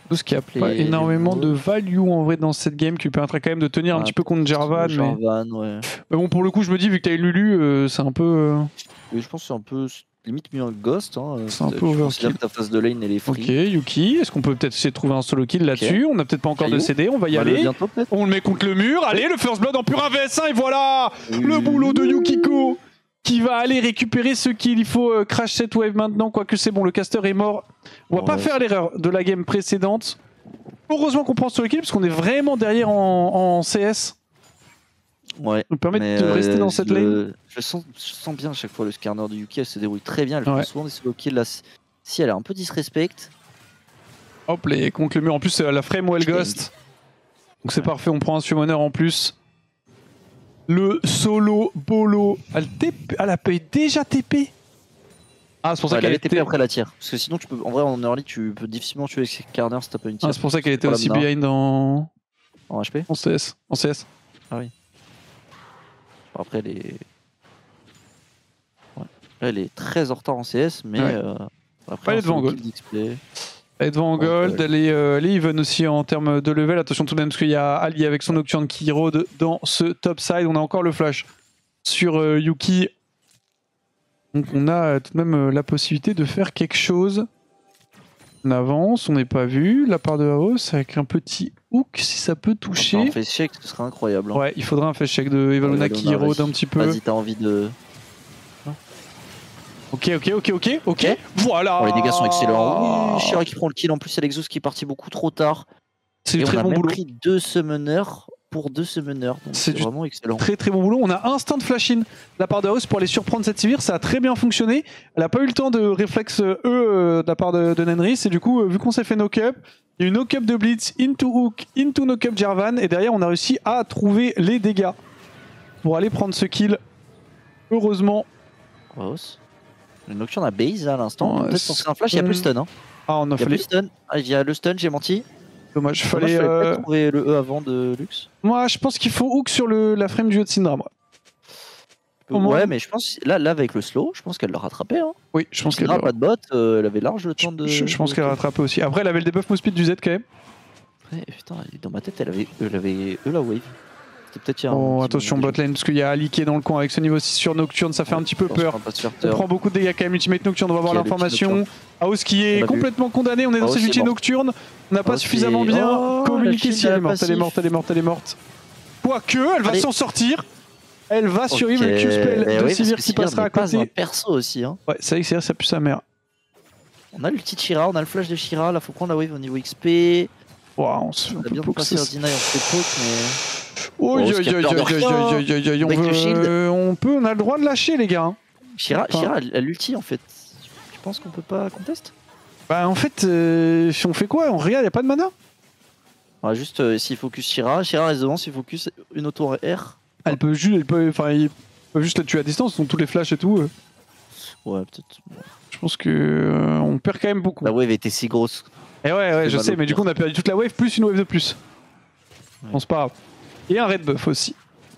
Tout ce qui a pas énormément de value en vrai dans cette game qui lui permettra quand même de tenir un petit peu contre Jarvan. Mais bon, pour le coup, je me dis, vu que t'as Lulu, c'est un peu. Oui, je pense que c'est un peu limite mieux un Ghost. Hein. C'est un peu overkill. Ta phase de lane, elle est free. Ok, Yuki, est-ce qu'on peut peut-être essayer de trouver un solo kill là-dessus? On n'a peut-être pas encore de CD, on va y aller. On le met contre le mur. Allez, le first blood en pur 1vs1 et voilà le boulot de Yukiko qui va aller récupérer ce kill. Il faut crash cette wave maintenant, quoique c'est bon, le caster est mort. On va pas faire l'erreur de la game précédente. Heureusement qu'on prend solo kill parce qu'on est vraiment derrière en CS. Ouais. Nous permet de rester dans cette lane. Je sens bien à chaque fois le scanner de Yuki, elle se débrouille très bien. Elle fait souvent des solo kills là. Si elle a un peu disrespect. Hop, les contre le mur. En plus, c'est la frame ou elle ghost. Donc c'est parfait, on prend un summoner en plus. Le solo bolo. Elle a déjà TP. Ah, c'est pour ça qu'elle avait TP après la tire. Parce que sinon, tu peux, en vrai, en early, tu peux difficilement tuer avec Skarner si t'as pas une tire. Ah, c'est pour ça qu'elle était aussi behind en HP. En CS. Ah oui. Bon, après, elle est. Là, elle est très en retard en CS, mais. Après, elle est devant gold. Elle est devant en gold, elle est even aussi en termes de level. Attention tout de même parce qu'il y a Ali avec son Nocturne qui rôde dans ce top side. On a encore le flash sur Yuki. Donc on a tout de même la possibilité de faire quelque chose. On avance, on n'est pas vu. La part de Haos avec un petit hook si ça peut toucher. Un face check, ce serait incroyable. Hein. Ouais, il faudrait un face check de Evaluna qui rôde un petit peu. Vas-y, t'as envie de... Ok. Voilà. Les dégâts sont excellents. Shira qui prend le kill. En plus, c'est l'Exos qui est parti beaucoup trop tard. C'est du très bon boulot. On a pris 2 summoners pour 2 summoners. C'est vraiment excellent. Très bon boulot. On a instant flash-in la part de Haos pour aller surprendre cette Sivir. Ça a très bien fonctionné. Elle n'a pas eu le temps de réflexe de la part de Nenris. Et du coup, vu qu'on s'est fait knock-up, il y a eu knock-up de Blitz, into hook, into knock-up Jarvan. Et derrière, on a réussi à trouver les dégâts pour aller prendre ce kill. Heureusement. Haos. Le Nocturne a base à l'instant. Peut-être qu'on fait un flash, il y a plus stun. Hein. Ah, on a fait plus stun. Ah, il y a le stun, j'ai menti. Dommage, fallait pas trouver le E avant de Lux. Moi, je pense qu'il faut hook sur la frame du jeu de Syndra. Ouais, mais je pense, là avec le slow, je pense qu'elle l'a rattrapé. Hein. Oui, je pense qu'elle n'a pas de bot, elle avait large le temps de. Je pense qu'elle a rattrapé aussi. Après, elle avait le debuff move speed du Z quand même. Ouais, putain, dans ma tête, elle avait la wave. Oh, attention botlane parce qu'il y a Ali qui est dans le coin avec ce niveau 6 sur Nocturne, ça fait un petit peu peur. On prend beaucoup de dégâts quand même, Ultimate Nocturne, on va voir l'information. Haos qui est complètement condamné, on est dans ses ulti Nocturne, on n'a pas suffisamment bien communiqué si elle est morte. Quoique, elle va s'en sortir. Elle va survivre le Q-spell de Sivir qui passera à côté. Un perso aussi. Hein. Ouais, c'est vrai que Sivir ça pue sa mère. On a l'ulti de Shira, on a le flash de Shira, là faut prendre la wave au niveau XP. On se fait un peu passer Deny, on fait poke, mais. On a le droit de lâcher les gars. Shira, elle l'ulti en fait. Tu penses qu'on peut pas contest? Bah en fait, on fait quoi? On regarde, y a pas de mana? On va juste s'il focus Shira reste devant, s'il focus une auto R. Elle peut juste, ils peuvent juste la tuer à distance, ils ont tous les flashs et tout. Ouais, peut-être. Je pense que on perd quand même beaucoup. La wave était si grosse. Et ouais, je mal sais, au mais du pire. coup on a perdu toute la wave plus une wave de plus. Ouais. Bon, c'est pas grave. Et un red buff aussi.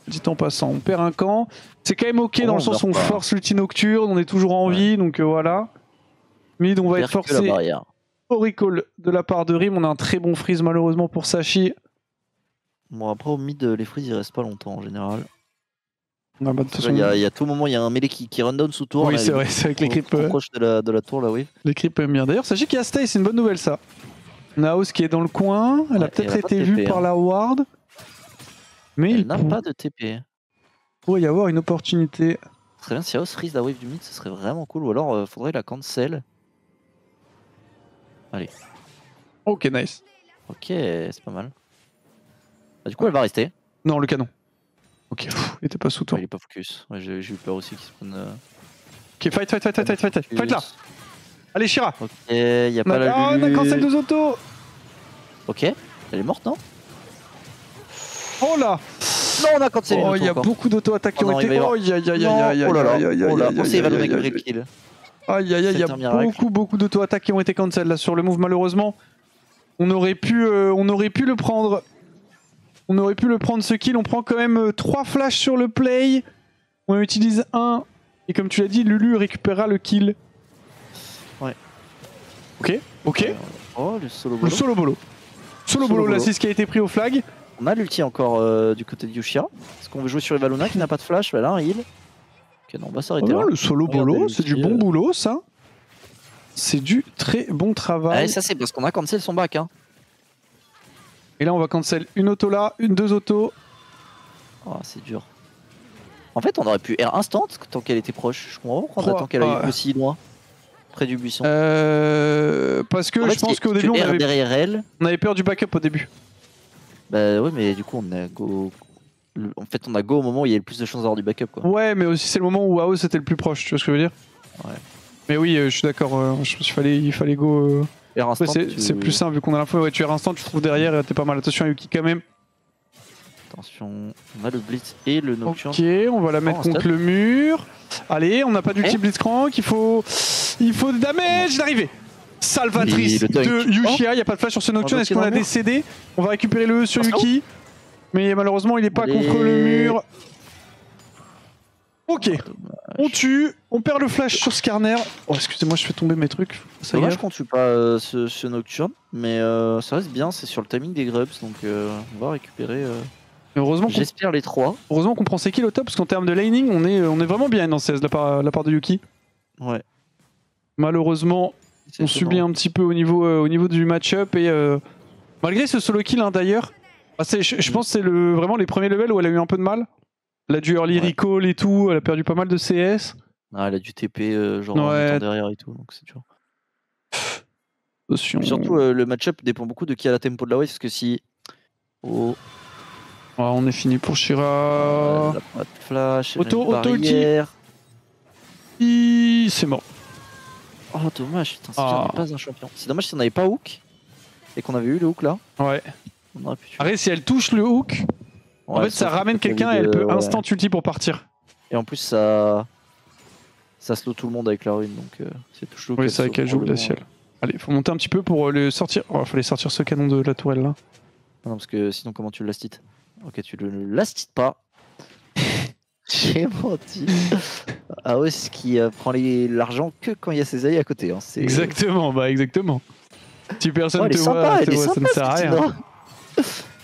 Dit en passant, on perd un camp. C'est quand même ok Oh, dans le on sens où on meurt pas. force l'ulti nocturne, on est toujours en vie, donc voilà. Mid, on va être Perd que la forcé barrière. au recall de la part de Rim. On a un très bon freeze malheureusement pour Sashi. Bon, après, au mid, les freeze ils restent pas longtemps en général. Ah bah, de toute façon, Il y a tout moment, il y a un melee qui run down sous tour. oui, là, c'est il est vrai, c'est avec les trop- creeps. trop proche de la tour, là, oui. Les creeps aiment bien. D'ailleurs, sachez qu'il y a Stay, c'est une bonne nouvelle ça. Naos qui est dans le coin, elle a Ouais, peut-être elle a pas été de vue TP, par hein. la ward. Mais Elle il n'a pas de TP. pourrait y avoir une opportunité. Ce serait bien si Chaos freeze la wave du mid, ce serait vraiment cool. Ou alors, faudrait la cancel. Ok, nice. Ok, c'est pas mal. Bah, du coup, elle va rester. Non, le canon. Ok, pff, il était pas sous tour. Il est pas focus. Ouais, j'ai eu peur aussi qu'il spawn. Ok, fight là. Allez, Shira. Ok, y a pas la on a Lulu. cancel 2 autos. Ok, elle est morte, non? Oh là. Non, on a cancel une Oh, auto il y a encore. beaucoup d'autos attaques qui Oh ont non, il été. va y avoir- Oh, aïe aïe aïe Non, aïe aïe oh là là, aïe aïe oh là, aïe oh, c'est, il va nous aïe, récupérer aïe, le kill. aïe aïe aïe, il y a C'est un miracle. beaucoup d'auto-attaques qui ont été cancel là sur le move malheureusement. On aurait pu le prendre. On aurait pu le prendre ce kill. On prend quand même 3 flashs sur le play. On en utilise un. Et comme tu l'as dit, Lulu récupérera le kill. Ouais. Ok. Oh, le solo Le bolo. solo bolo. Solo bolo, bolo. l'assist qui a été pris au flag. On a l'ulti encore du côté de Yushia. Est-ce qu'on veut jouer sur Evaluna qui n'a pas de flash? Voilà, un heal. Ok, non, on va s'arrêter Oh, là. le solo Regardez bolo, l'ulti, c'est du bon boulot ça. C'est du très bon travail. Ouais, ça c'est parce qu'on a cancel son back. Hein. Et là on va cancel une auto là, deux autos. Oh, c'est dur. En fait, on aurait pu R instant tant qu'elle était proche. Je comprends pas pourquoi on Oh, attend qu'elle aille ouais. aussi loin. Près du buisson. Parce que En fait, je pense qu'au tu début R derrière elle. on avait peur du backup au début. Bah ouais, mais du coup, on a go. En fait, on a go au moment où il y a le plus de chances d'avoir du backup. Quoi. Ouais, mais aussi c'est le moment où AO c'était le plus proche, tu vois ce que je veux dire? Ouais. Mais oui, je suis d'accord, je pense qu'il fallait go. R instant, Après, c'est plus simple vu qu'on a l'info, ouais, tu es instant, tu trouves derrière et t'es pas mal. Attention à Yuki quand même. Attention, on a le blitz et le nocturne. Ok, on va la mettre un contre stun. le mur. Allez, on n'a pas d'ulti Eh Blitzcrank, il faut du damage d'arrivée. Salvatrice Et le dunk. de Yushia, il n'y a pas de flash sur ce nocturne, est-ce qu'on a dans le mur. décédé? On va récupérer le E sur Attention. Yuki. Mais malheureusement, il n'est pas Allez. contre le mur. Ok, Dommage. on tue, on perd le flash sur Skarner. Oh, excusez-moi, je fais tomber mes trucs. Ça y Dommage est. qu'on tue pas ce nocturne, mais ça reste bien, c'est sur le timing des grubs, donc on va récupérer. Heureusement qu'on J'espère les 3. prend ses kills au top, parce qu'en termes de laning, on est vraiment bien dans CS de la part de Yuki. Ouais. Malheureusement, C'est on subit un petit peu au niveau du match-up et malgré ce solo kill hein, d'ailleurs, je pense que c'est vraiment les premiers levels où elle a eu un peu de mal. Elle a du early Ouais. recall et tout, elle a perdu pas mal de CS. Ah, elle a du TP genre en Ouais. étant derrière et tout, donc c'est dur. Attention. Puis surtout, le match-up dépend beaucoup de qui a la tempo de la wave, parce que si. Oh, Ouais, on est fini pour Shira. elle a pas de flash, elle a Auto- une auto-ulti. barrière. C'est mort. Oh, dommage, putain, c'est Ah. on n'est pas un champion. C'est dommage si on n'avait pas hook et qu'on avait eu le hook là. Ouais. On aurait pu tuer. Après, si elle touche le hook, en Ouais, fait, ça sauf ramène que quelqu'un et Covid, elle peut ouais. instant ulti pour partir. Et en plus, ça slow tout le monde avec la rune, donc c'est touche Oui, c'est vrai qu'elle joue glacial. Allez, faut monter un petit peu pour le sortir. Oh, fallait sortir ce canon de la tourelle là. Non, parce que sinon, comment tu le last hit? Ok, tu le last hit pas. J'ai menti. Ah ouais, ce qui prend l'argent que quand il y a ses alliés à côté. Hein. Exactement, bah exactement. Si personne Oh, elle te est sympa, voit, elle est ça sympa, ne sert à rien. Syndra.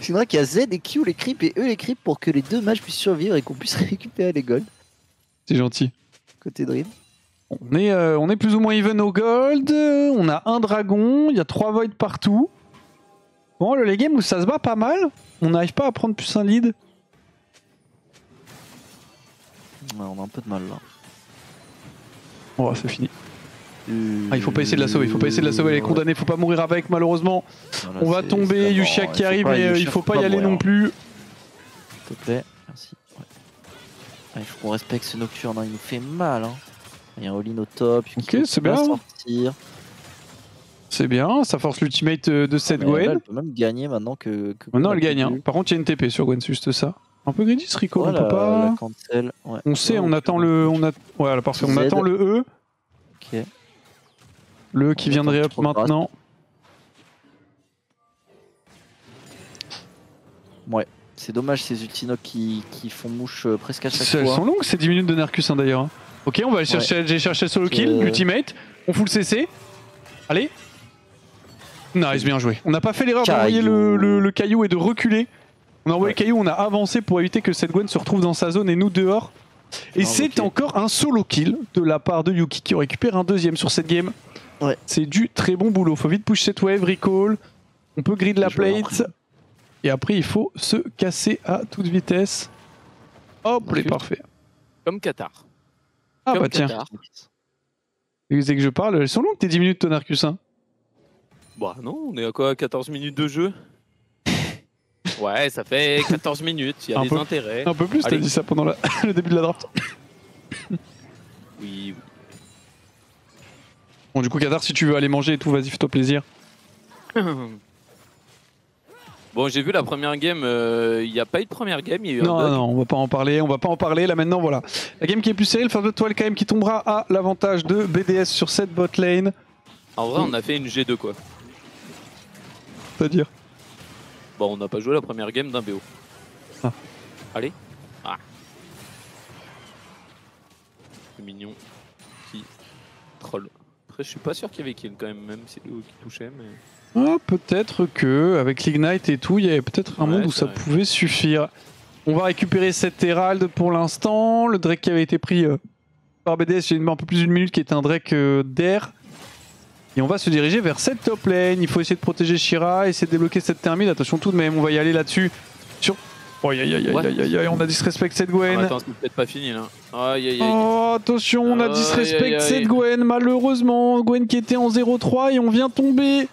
Syndra qui a Z et Q les creeps et eux les creeps pour que les deux mages puissent survivre et qu'on puisse récupérer les golds C'est gentil. côté Dream. On est plus ou moins even au gold. On a un dragon, il y a 3 voids partout. Bon, le late game où ça se bat pas mal. On n'arrive pas à prendre plus un lead. Ouais, on a un peu de mal là. Oh, c'est fini. Ah, il faut pas essayer de la sauver, elle est condamnée, faut pas mourir avec malheureusement. Voilà, On va c'est tomber, vraiment- Yushia il qui faut arrive, pas- mais Yushia, il faut pas y aller mourir. non plus. S'il te plaît, merci. Ouais. Ah, il faut qu'on respecte ce nocturne, hein. Il nous fait mal. Hein. Il y a un all-in au top. Ok, qui c'est peut pas bien. sortir. C'est bien, ça force l'ultimate de cette Mais Gwen. elle peut même gagner maintenant que Maintenant Gwen elle a gagne. Hein. plus. Par contre il y a une TP sur Gwen, c'est juste ça. Un peu greedy ce Rico, Oh, on peut pas. la cancel. Ouais. On sait, Oh, on attend le. Voilà, parce qu'on Z. attend le E. Ok. Le E qui On viendrait attend up trop de grâce. maintenant. Ouais. C'est dommage ces ultinocs qui font mouche presque à chaque Elles fois. sont longues ces 10 minutes de Nercus hein, d'ailleurs. Ok, on va aller chercher, j'ai cherché le solo kill, l'ultimate. On fout le CC. Allez. Nice, bien joué. On n'a pas fait l'erreur d'envoyer le caillou et de reculer. On a envoyé le caillou, on a avancé pour éviter que cette Gwen se retrouve dans sa zone et nous dehors. Et c'est encore un solo kill de la part de Yuki qui récupère un deuxième sur cette game. Ouais. C'est du très bon boulot. Faut vite push cette wave, recall. On peut grid la plate. Et après, il faut se casser à toute vitesse. Hop, les parfait. Comme Qatar. Ah Comme bah tiens. Qatar. C'est que je parle, elles sont longues tes 10 minutes, ton Arcus. Hein. Bah non, on est à quoi, 14 minutes de jeu? Ouais, ça fait 14 minutes, il y a des intérêts. Un peu plus, t'as dit ça pendant le début de la draft. Oui. Bon, du coup, Qatar, si tu veux aller manger et tout, vas-y, fais-toi plaisir. Bon, j'ai vu la première game, il n'y a pas eu de première game, il y a eu Non, un bug. non, on va pas en parler, là maintenant, voilà. La game qui est plus serrée, le First Blood Toile quand même qui tombera à l'avantage de BDS sur cette bot lane. En vrai, on a fait une G2 quoi. C'est-à-dire Bon, on n'a pas joué la première game d'un BO. Ah. Allez. Ah. C'est mignon. Qui troll. Après, je suis pas sûr qu'il y avait kill quand même si Léo qui touchait, mais... Ah, peut-être que avec l'Ignite et tout, il y avait peut-être un monde où ça vrai. pouvait suffire. On va récupérer cette Herald pour l'instant. Le Drake qui avait été pris par BDS il y a un peu plus d'une minute, qui est un Drake d'air. Et on va se diriger vers cette top lane. Il faut essayer de protéger Shira, essayer de débloquer cette thermite. Attention tout de même, on va y aller là-dessus. Sur... Oh, aïe, aïe, aïe, aïe, aïe, aïe, on a disrespect cette Gwen. Ah, attends, c'est peut-être pas fini là. Aïe, aïe, aïe. Oh, attention, on a Aïe, disrespect aïe, aïe. cette Gwen, malheureusement. Gwen qui était en 0-3 et on vient tomber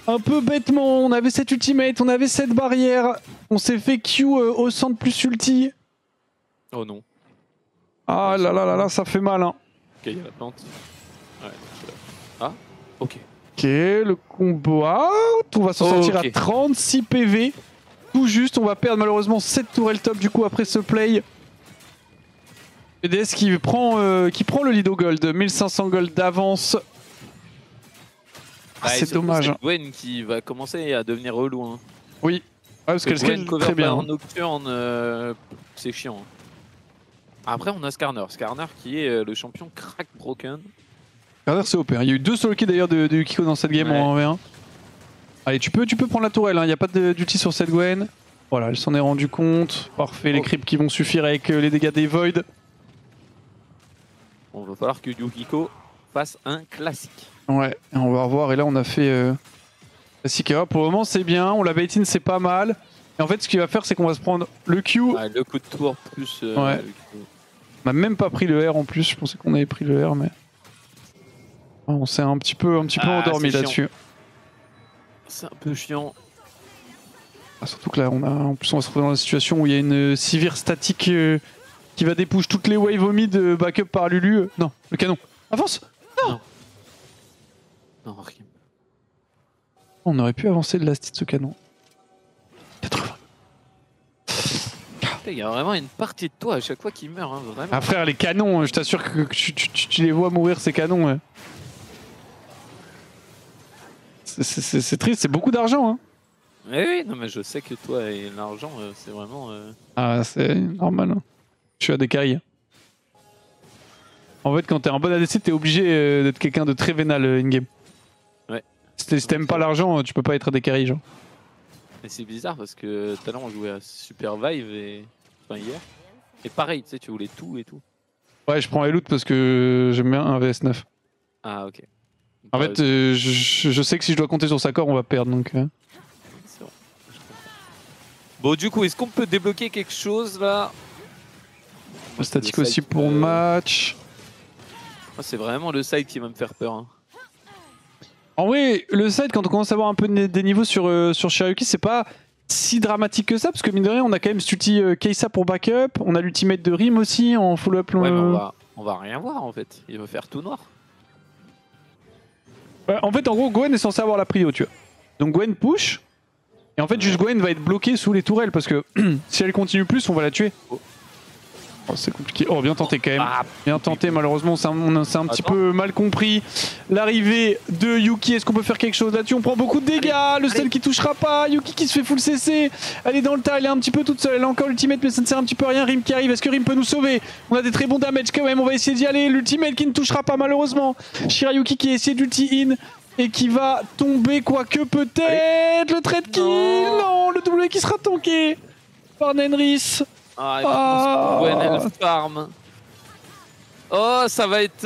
un peu bêtement. On avait cette ultimate, on avait cette barrière. On s'est fait Q au centre plus ulti. Oh non. Ah là là là là, ça fait mal. Hein. Ok, il y a la plante. Ouais, je suis là. Ah, ok. Ok, le combo out. On va s'en sortir à 36 PV. Tout juste, on va perdre malheureusement cette tourelle top du coup après ce play. BDS qui prend le lead au gold, 1500 gold d'avance. Ah, c'est dommage. C'est Gwen qui va commencer à devenir relou. Hein. Oui, ouais, parce qu'elle scale très bien. En nocturne, c'est chiant. Après, on a Skarner. Skarner qui est le champion crack broken. Skarner, c'est OP. Hein. Il y a eu 2 solo kills d'ailleurs de Yukiko dans cette game en 1v1. Allez, tu peux prendre la tourelle, il n'y a pas d'ulti sur cette Gwen. Voilà, elle s'en est rendue compte. Parfait, les creeps qui vont suffire avec les dégâts des Void. Bon, va falloir que Yukiko fasse un classique. Ouais, et on va revoir. Et là, on a fait classique. Pour le moment, c'est bien. On l'a bait-in, c'est pas mal. Et en fait, ce qu'il va faire, c'est qu'on va se prendre le Q. Ouais, le coup de tour plus. Ouais. On n'a même pas pris le R en plus. Je pensais qu'on avait pris le R, mais. On s'est un petit peu endormi là-dessus. C'est un peu chiant. Ah, surtout que là, on va se retrouver dans une situation où il y a une Sivir statique qui va dépush toutes les waves au mid backup par Lulu. Non, le canon. Avance. Non. Non, rien. On aurait pu avancer de last hit ce canon. 80. Il y a vraiment une partie de toi à chaque fois qui meurt, hein, vraiment. Ah frère, les canons, je t'assure que tu les vois mourir ces canons. Ouais. C'est triste, c'est beaucoup d'argent. Hein. Oui, non, mais je sais que toi et l'argent, c'est vraiment. Ah, c'est normal. Hein. Je suis à des cailles. En fait, quand t'es un bon ADC, t'es obligé d'être quelqu'un de très vénal in-game. Ouais. Si t'aimes pas l'argent, tu peux pas être à des carries, genre. Mais c'est bizarre parce que tout à l'heure on jouait à Super Vive et. Enfin, hier. Et pareil, tu sais, tu voulais tout et tout. Ouais, je prends les loots parce que j'aime bien un VS9. Ah, ok. En fait, je sais que si je dois compter sur sa core, on va perdre donc. C'est bon. Je comprends. Bon, du coup, est-ce qu'on peut débloquer quelque chose là? Le statique aussi pour match. C'est vraiment le side qui va me faire peur. Hein. En vrai, le side, quand on commence à avoir un peu des niveaux sur Shirayuki, c'est pas si dramatique que ça, parce que mine de rien, on a quand même cet ulti Keisa pour backup, on a l'ultimate de Rim aussi en follow-up. Ouais, mais on va rien voir en fait. Il va faire tout noir. En fait, en gros, Gwen est censé avoir la prio, tu vois. Donc Gwen push. Et en fait, juste Gwen va être bloquée sous les tourelles parce que si elle continue plus, on va la tuer. Oh, c'est compliqué. Oh, bien tenté quand même. Bien tenté, malheureusement, c'est un petit peu mal compris. L'arrivée de Yuki, est-ce qu'on peut faire quelque chose là-dessus? On prend beaucoup de dégâts. Le seul qui touchera pas. Yuki qui se fait full CC. Elle est dans le tas, elle est un petit peu toute seule. Elle a encore l'ultimate, mais ça ne sert un petit peu à rien. Rim qui arrive. Est-ce que Rim peut nous sauver? On a des très bons damage quand même. On va essayer d'y aller. L'ultimate qui ne touchera pas, malheureusement. Shirayuki qui essaie d'ulti in et qui va tomber, quoique peut-être. Le trade kill. Non, le W qui sera tanké par Nenris. Gwen, elle farm. Oh, ça va être...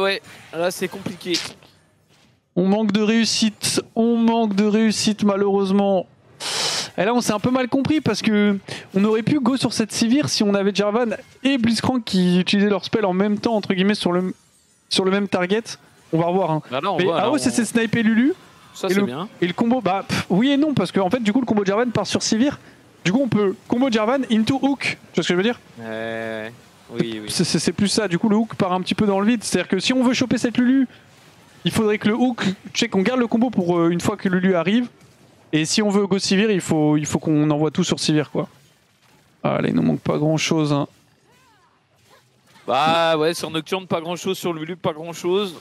ouais, là c'est compliqué. On manque de réussite. On manque de réussite, malheureusement. Et là, on s'est un peu mal compris parce que on aurait pu go sur cette Sivir si on avait Jarvan et Blitzcrank qui utilisaient leur spell en même temps, entre guillemets, sur le même target. On va revoir. Hein. Bah là, mais voit, c'est sniper Lulu. Ça, c'est bien. Et le combo, bah oui et non, parce qu'en fait, du coup, le combo Jarvan part sur Sivir. Du coup, on peut combo Jarvan into hook. Tu vois ce que je veux dire? Oui. C'est plus ça. Du coup, le hook part un petit peu dans le vide. C'est-à-dire que si on veut choper cette Lulu, il faudrait que le hook, tu sais qu'on garde le combo pour une fois que Lulu arrive. Et si on veut go Sivir, il faut qu'on envoie tout sur Sivir, quoi. Allez, il nous manque pas grand-chose. Hein. Bah ouais, sur Nocturne, pas grand-chose. Sur Lulu, pas grand-chose.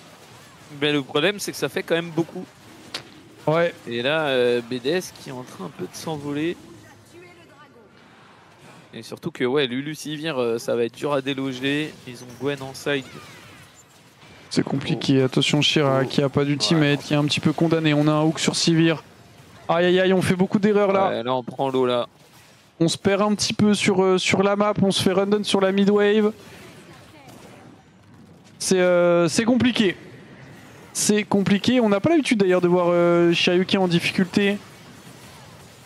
Mais le problème, c'est que ça fait quand même beaucoup. Ouais. Et là, BDS qui est en train un peu de s'envoler. Et surtout que ouais, Lulu Sivir, ça va être dur à déloger. Ils ont Gwen en side. C'est compliqué. Attention, Shira qui a pas d'ultimate, qui est un petit peu condamné. On a un hook sur Sivir. Aïe aïe aïe, on fait beaucoup d'erreurs là. Ouais, là, on prend l'eau là. On se perd un petit peu sur la map. On se fait run-down sur la mid-wave. C'est compliqué. C'est compliqué. On n'a pas l'habitude d'ailleurs de voir Shirayuki en difficulté.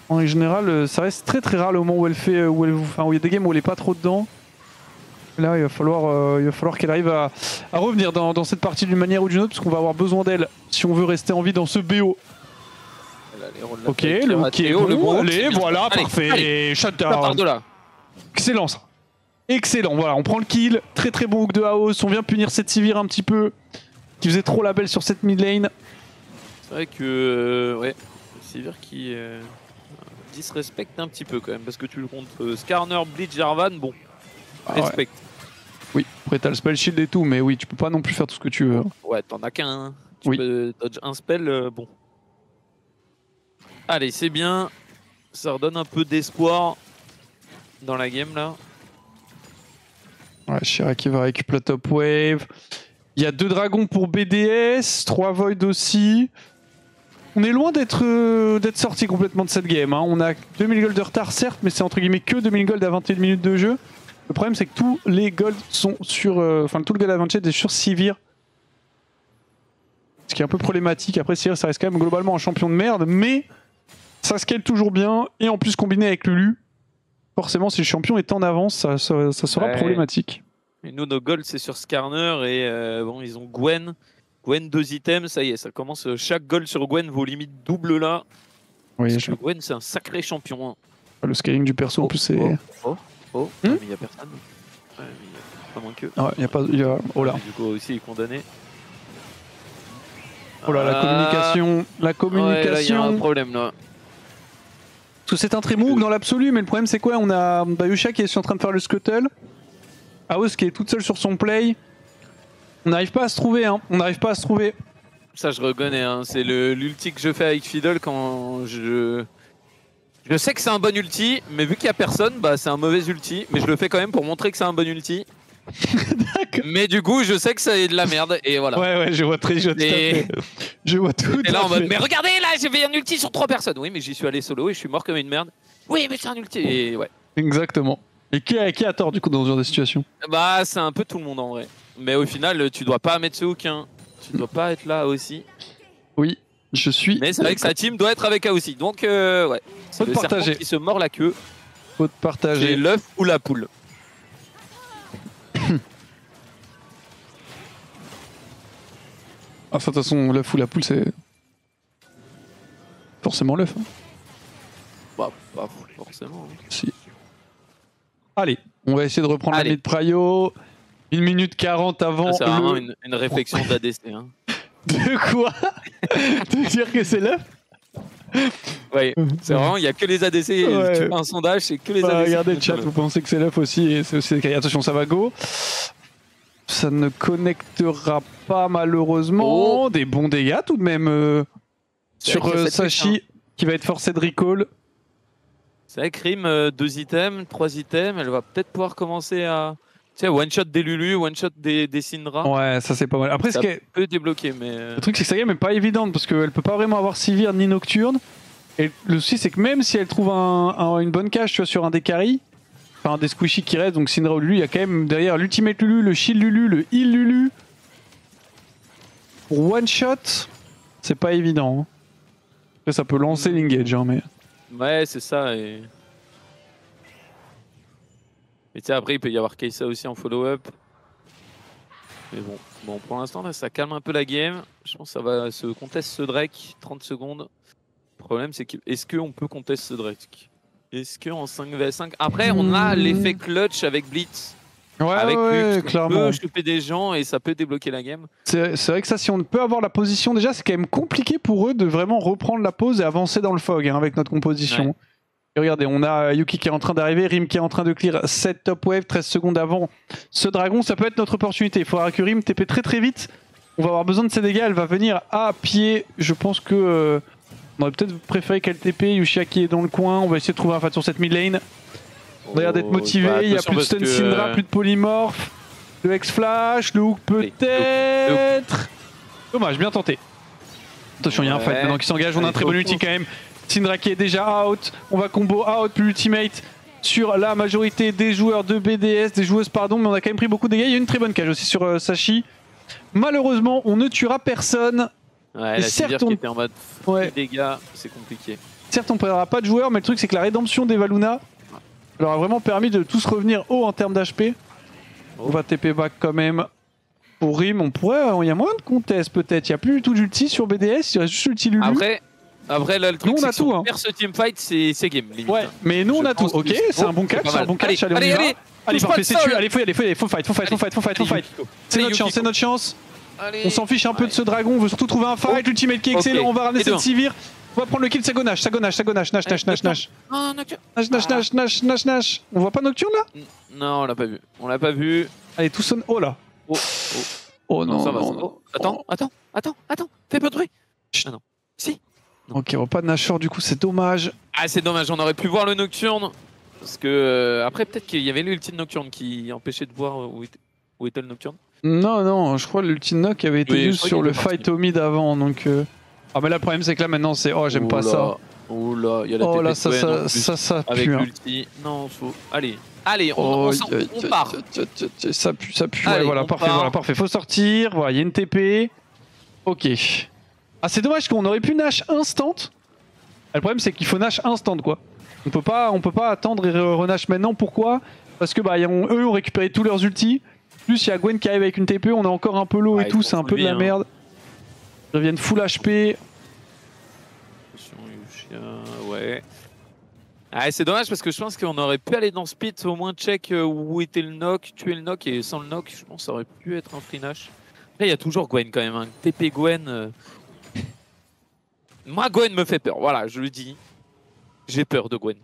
En général, ça reste très très rare le moment où elle fait, où il y a des games où elle est pas trop dedans. Là, il va falloir qu'elle arrive à revenir dans cette partie d'une manière ou d'une autre, parce qu'on va avoir besoin d'elle si on veut rester en vie dans ce BO. Ok, le hook est bon. Allez, voilà, parfait. Shutdown. Excellent ça. Excellent. Voilà, on prend le kill. Très très bon hook de Haos. On vient punir cette Sivir un petit peu, qui faisait trop la belle sur cette mid lane. C'est vrai que ouais, Sivir qui disrespecte un petit peu quand même, parce que tu le comptes Skarner, Bleach, Jarvan, bon, respecte. Oui, après t'as le spell shield et tout, mais oui, tu peux pas non plus faire tout ce que tu veux. Ouais, t'en as qu'un. Tu peux dodge un spell, bon. Allez, c'est bien. Ça redonne un peu d'espoir dans la game là. Ouais, Shira qui va récupérer la top wave. Il y a 2 dragons pour BDS, 3 void aussi. On est loin d'être sorti complètement de cette game. Hein. On a 2000 gold de retard, certes, mais c'est entre guillemets que 2000 gold à 21 minutes de jeu. Le problème, c'est que tous les golds sont sur. Enfin, tout le gold advantage est sur Sivir. Ce qui est un peu problématique. Après, Sivir, ça reste quand même globalement un champion de merde, mais ça scale toujours bien. Et en plus, combiné avec Lulu, forcément, si le champion est en avance, ça sera problématique. Et nous, nos golds, c'est sur Skarner et bon, ils ont Gwen. Gwen 2 items, ça y est, ça commence. Chaque gold sur Gwen vaut limite double là. Oui, Gwen, c'est un sacré champion. Hein. Le scaling du perso, en plus, c'est. Mais il n'y a personne. Ouais, mais y a pas moins que. Ah ouais, il y a pas. Oh là. Du coup, aussi, il est condamné. Oh là, la communication. La communication. Ouais, là, il y a un problème là. Parce que c'est un très bon hook dans l'absolu, mais le problème, c'est quoi? On a Bayusha qui est en train de faire le scuttle. Haos qui est toute seule sur son play. On n'arrive pas à se trouver, hein. On n'arrive pas à se trouver. Ça, je reconnais, hein. C'est l'ulti que je fais avec Fiddle quand je sais que c'est un bon ulti, mais vu qu'il n'y a personne, bah c'est un mauvais ulti. Mais je le fais quand même pour montrer que c'est un bon ulti. Mais du coup, je sais que c'est de la merde, et voilà. Ouais, je vois tout à fait. Je vois tout. Et là, en mode, mais regardez, là, j'ai fait un ulti sur 3 personnes. Oui, mais j'y suis allé solo et je suis mort comme une merde. Oui, mais c'est un ulti. Et ouais. Exactement. Et qui a tort, du coup, dans ce genre de situation? Bah, c'est un peu tout le monde en vrai. Mais au final, tu dois pas mettre ce hook, hein. Tu dois pas être là aussi. Oui, je suis. Mais c'est vrai que sa team doit être avec A aussi. Donc, ouais. Faut te partager. Qui se mord la queue. Faut te partager. C'est l'œuf ou la poule. Enfin, de toute façon, l'œuf ou la poule, c'est. Forcément l'œuf. Hein. Bah, pas forcément. Hein. Si. Allez, on va essayer de reprendre la mid prio. 1 minute 40 avant. C'est vraiment une réflexion d'ADC. Hein. De quoi? De dire que c'est l'œuf? Ouais, c'est vraiment, il n'y a que les ADC. Ouais. Tu fais un sondage, c'est que les Bah, ADC. regardez le chat, vous pensez que c'est l'œuf aussi, et c'est aussi des carrés. Attention, ça va go. Ça ne connectera pas malheureusement. Des bons dégâts tout de même sur vrai qu'il y a cette Sashi qui va être forcé de recall. C'est vrai que Rim, 2 items, 3 items, elle va peut-être pouvoir commencer à. Tu sais, one-shot des Lulu, one-shot des Syndra. Ouais, ça c'est pas mal. Après, Ça ce qui est- peut débloquer, mais. le truc c'est que sa game est pas évidente parce qu'elle peut pas vraiment avoir Sivir ni Nocturne. Et le souci c'est que même si elle trouve une bonne cage, tu vois, sur un des carries, enfin des squishy qui restent, donc Syndra ou Lulu, il y a quand même derrière l'ultimate Lulu, le shield Lulu, le heal Lulu. Pour one shot, c'est pas évident. Hein. Après, ça peut lancer l'engage, hein, mais. Ouais, c'est ça. Et tu sais, après, il peut y avoir Kai'Sa aussi en follow-up. Mais bon, pour l'instant, là, ça calme un peu la game. Je pense que ça va se conteste ce Drake, 30 secondes. Le problème, c'est que est-ce qu'on peut contester ce Drake? Est-ce qu'en 5v5... Après, on a l'effet clutch avec Blitz. Ouais, avec ouais, Lux, on clairement. peut choper des gens et ça peut débloquer la game. C'est vrai que ça, si on peut avoir la position, déjà, c'est quand même compliqué pour eux de vraiment reprendre la pause et avancer dans le fog hein, avec notre composition. Ouais. Et regardez, on a Yuki qui est en train d'arriver, Rim qui est en train de clear 7 top wave, 13 secondes avant ce dragon. Ça peut être notre opportunité. Il faudra que Rim TP très très vite. On va avoir besoin de ses dégâts. Elle va venir à pied. Je pense que on aurait peut-être préféré qu'elle TP. Yushia qui est dans le coin. On va essayer de trouver un fight sur cette mid lane. On a l'air d'être motivé. Bah, Il y a attention plus de parce stun que, Syndra, plus de polymorph. Le X-Flash, le hook peut-être. Dommage, bien tenté. Attention, il y a un fight maintenant qui s'engage. On a un très bon ulti quand même. Syndra qui est déjà out. On va combo out plus ultimate sur la majorité des joueurs de BDS, des joueuses pardon, mais on a quand même pris beaucoup de dégâts. Il y a une très bonne cage aussi sur Sashi. Malheureusement, on ne tuera personne. Ouais, Et la certes, Sivir on- qui était en mode Ouais. dégâts, c'est compliqué. Certes, on ne perdra pas de joueurs, mais le truc c'est que la rédemption des Valuna leur a vraiment permis de tous revenir haut en termes d'HP. On va TP back quand même. Pour Rim, on pourrait. Il y a moins de contest peut-être. Il n'y a plus du tout d'ulti sur BDS, il reste juste l'ulti Lulu. Après, là, le truc, Nous, on c'est a que si tout, on hein. perd ce teamfight, c'est game. Limite. Ouais, mais nous on Je a tout. pense Ok, que c'est un bon catch, pas c'est un mal. bon catch. Allez, on Allez, y va. allez, Allez, touche parfait, pas c'est le sol. tué. Allez, faut fight. C'est notre chance, c'est notre chance. Allez. On s'en fiche un peu de ce dragon, on veut surtout trouver un fight. L'ultimate qui est excellent, Ok. on va ramener Et cette deux. Sivir. On va prendre le kill de Sagonash, Nash. Ah, Nocturne. Nash. On voit pas Nocturne là? Non, on l'a pas vu. On l'a pas vu. Allez, tout sonne. Oh là. Oh, Oh non, ça va. non, ça- non. oh, attends. Fais pas de bruit. Chut. Ah non. Si. Ok, on voit pas de Nashor du coup, c'est dommage. Ah, c'est dommage. On aurait pu voir le Nocturne. Parce que après, peut-être qu'il y avait l'ultime Nocturne qui empêchait de voir où était le Nocturne. Non, je crois que l'ultime knock avait été Oui, je juste crois sur qu'il le était parti. fight au mid avant donc. Ah, mais là, le problème c'est que là maintenant c'est. Oh, j'aime pas ça. Oh là, il y a la Oh TP là, de Gwen en plus. ça Avec pue. hein. l'ulti. Non, faut. Allez, Oh, on part. Ça pue. Allez, Ouais, voilà, on parfait, part. voilà, parfait. Faut sortir. Voilà, il y a une TP. Ok. Ah, c'est dommage qu'on aurait pu Nash instant. Le problème, c'est qu'il faut Nash instant, quoi. On peut pas attendre et renash maintenant. Pourquoi? Parce que eux ont récupéré tous leurs ultis. Plus il y a Gwen qui arrive avec une TP. On est encore un peu low Ouais, et ils tout. sont C'est un peu de la full vie, merde. Ils reviennent full HP. Attention, Yushia, ouais. Ah, c'est dommage parce que je pense qu'on aurait pu aller dans ce pit, au moins check où était le knock, tuer le knock, et sans le knock, je pense que ça aurait pu être un free Nash. Là, il y a toujours Gwen quand même, hein. TP Gwen. Moi, Gwen me fait peur, voilà, je le dis. J'ai peur de Gwen.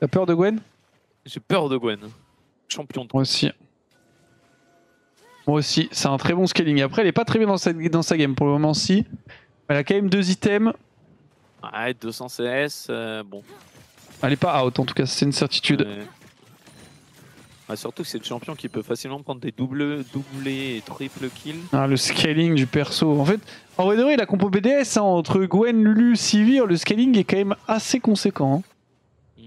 T'as peur de Gwen? J'ai peur de Gwen. Champion de. Moi aussi, c'est un très bon scaling. Après, elle est pas très bien dans sa game pour le moment, si. Elle a quand même 2 items. Ouais, 200 CS, bon. Elle est pas out, en tout cas, c'est une certitude. Ah, surtout que c'est le champion qui peut facilement prendre des doublés et triple kills. Ah, le scaling du perso. En fait, en vrai de vrai, la compo BDS, hein, entre Gwen, Lulu, Sivir, le scaling est quand même assez conséquent. hein.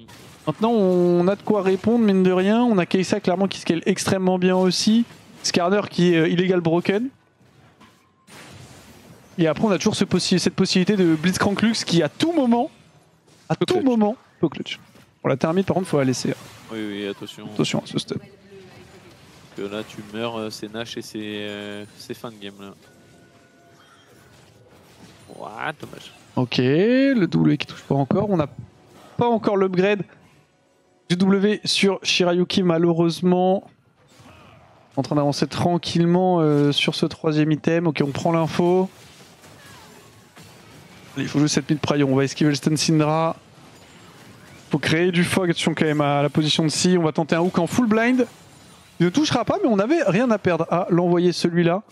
Maintenant, on a de quoi répondre, mine de rien. On a Kai'Sa clairement qui scale extrêmement bien aussi. Skarner qui est illégal broken. Et après, on a toujours cette possibilité de Blitzcrank Lux qui, à tout moment, peut clutch. Pour la thermite, par contre, faut la laisser. Oui, attention. Attention à ce stun. Que là, tu meurs, c'est Nash et c'est fin de game là. Ouais, dommage. Ok, le W qui touche pas encore. On n'a pas encore l'upgrade du W sur Shirayuki, malheureusement. En train d'avancer tranquillement sur ce 3ème item. Ok, on prend l'info. Il faut jouer cette mid Prayo. On va esquiver le stun Syndra. Faut créer du fog attention quand même à la position de Si. On va tenter un hook en full blind. Il ne touchera pas, mais on n'avait rien à perdre à l'envoyer celui-là.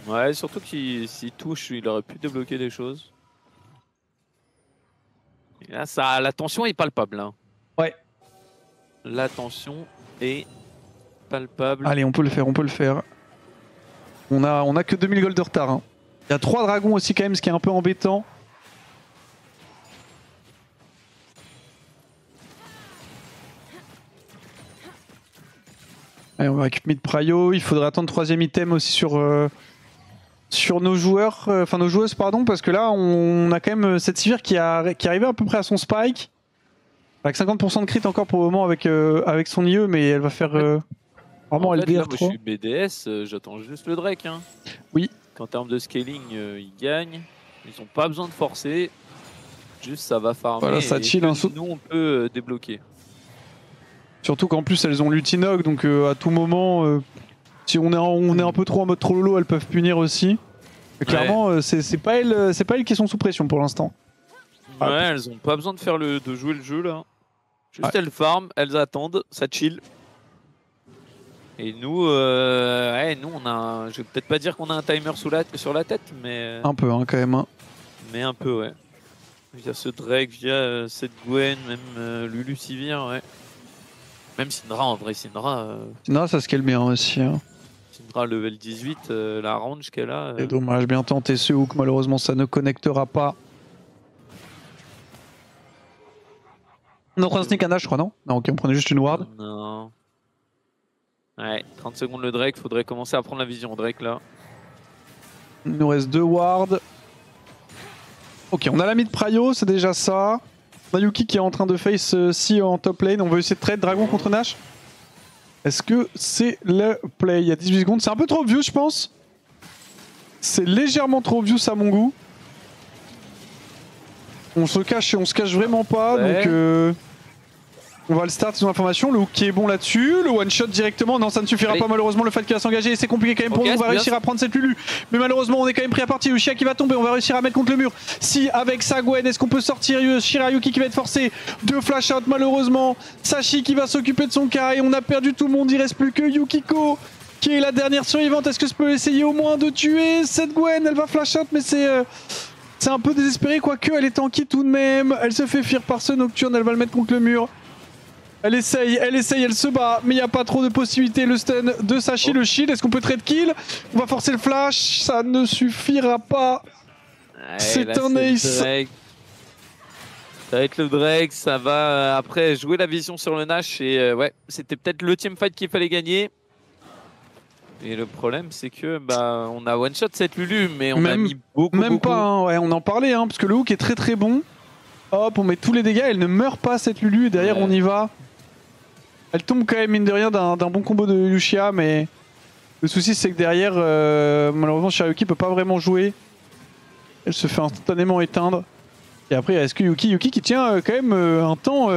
Ouais, surtout qu'il s'il touche, il aurait pu débloquer des choses. Et là, ça, la tension est palpable. Hein. Ouais. La tension est palpable. Allez, on peut le faire, on peut le faire. On a que 2000 gold de retard. Hein. Il y a 3 dragons aussi quand même, ce qui est un peu embêtant. Allez, on va récupérer mid Prayo. Il faudrait attendre 3ème item aussi sur nos joueurs, enfin nos joueuses pardon, parce que là on a quand même cette Sivir qui arrivait à peu près à son spike. Avec 50% de crit encore pour le moment avec son IE, mais elle va faire vraiment en fait, LDR là, moi, 3. je suis BDS, j'attends juste le Drake. Hein. Oui. En termes de scaling, ils gagnent. Ils n'ont pas besoin de forcer. Juste ça va farmer. Voilà, ça chill. Nous on peut débloquer. Surtout qu'en plus elles ont l'Utinog, donc à tout moment, si on est un peu trop en mode trop lolo, elles peuvent punir aussi. Mais clairement, c'est pas elles qui sont sous pression pour l'instant. Ouais, elles ont pas besoin de jouer le jeu là. Juste elles farm, elles attendent, ça chill. Et nous, nous on a, je vais peut-être pas dire qu'on a un timer sur la tête, mais un peu hein, quand même. Hein. Mais un peu, ouais. Via ce Drake, via cette Gwen, même Lulu Sivir, ouais. Même Syndra en vrai, Syndra. Syndra ça scale bien aussi. Hein. Syndra level 18, la range qu'elle a. C'est dommage, bien tenté ce hook, malheureusement ça ne connectera pas. On prend un sneak Nash, je crois, non? Non, ok, on prenait juste une ward. Non. Ouais, 30 secondes le Drake, faudrait commencer à prendre la vision Drake là. Il nous reste 2 wards. Ok, on a la mid Prayo, c'est déjà ça. On a Yuki qui est en train de face Si en top lane. On veut essayer de trade Dragon contre Nash. Est-ce que c'est le play? Il y a 18 secondes. C'est un peu trop obvious, je pense. C'est légèrement trop obvious à mon goût. On se cache vraiment pas. Ouais. Donc on va le start sur l'information. Le hook qui est bon là-dessus. Le one shot directement. Non, ça ne suffira pas malheureusement. Le fait qu'il va s'engager. C'est compliqué quand même pour nous. On va réussir à prendre cette Lulu. Mais malheureusement, on est quand même pris à partie. Ushia qui va tomber. On va réussir à mettre contre le mur. Si avec sa Gwen, est-ce qu'on peut sortir Shirayuki qui va être forcé de flash out malheureusement. Sashi qui va s'occuper de son carré. On a perdu tout le monde. Il reste plus que Yukiko qui est la dernière survivante. Est-ce que je peux essayer au moins de tuer cette Gwen? Elle va flash out, mais c'est un peu désespéré, quoique elle est tanky tout de même. Elle se fait fuir par ce Nocturne, elle va le mettre contre le mur. Elle essaye, elle se bat, mais il n'y a pas trop de possibilités. Le stun de Sashi, le shield, est-ce qu'on peut trade kill? On va forcer le flash, ça ne suffira pas. C'est un ace. Ça va être le Drake, ça va après jouer la vision sur le Nash. Et ouais, c'était peut-être le team fight qu'il fallait gagner. Et le problème, c'est que on a one shot cette Lulu, mais on a mis beaucoup. Même pas, hein, ouais, on en parlait, hein, parce que le hook est très très bon. Hop, on met tous les dégâts, elle ne meurt pas cette Lulu, et derrière on y va. Elle tombe quand même, mine de rien, d'un bon combo de Lucia, mais le souci c'est que derrière, malheureusement, Shirayuki peut pas vraiment jouer. Elle se fait instantanément éteindre. Et après, est-ce que Yuki qui tient quand même un temps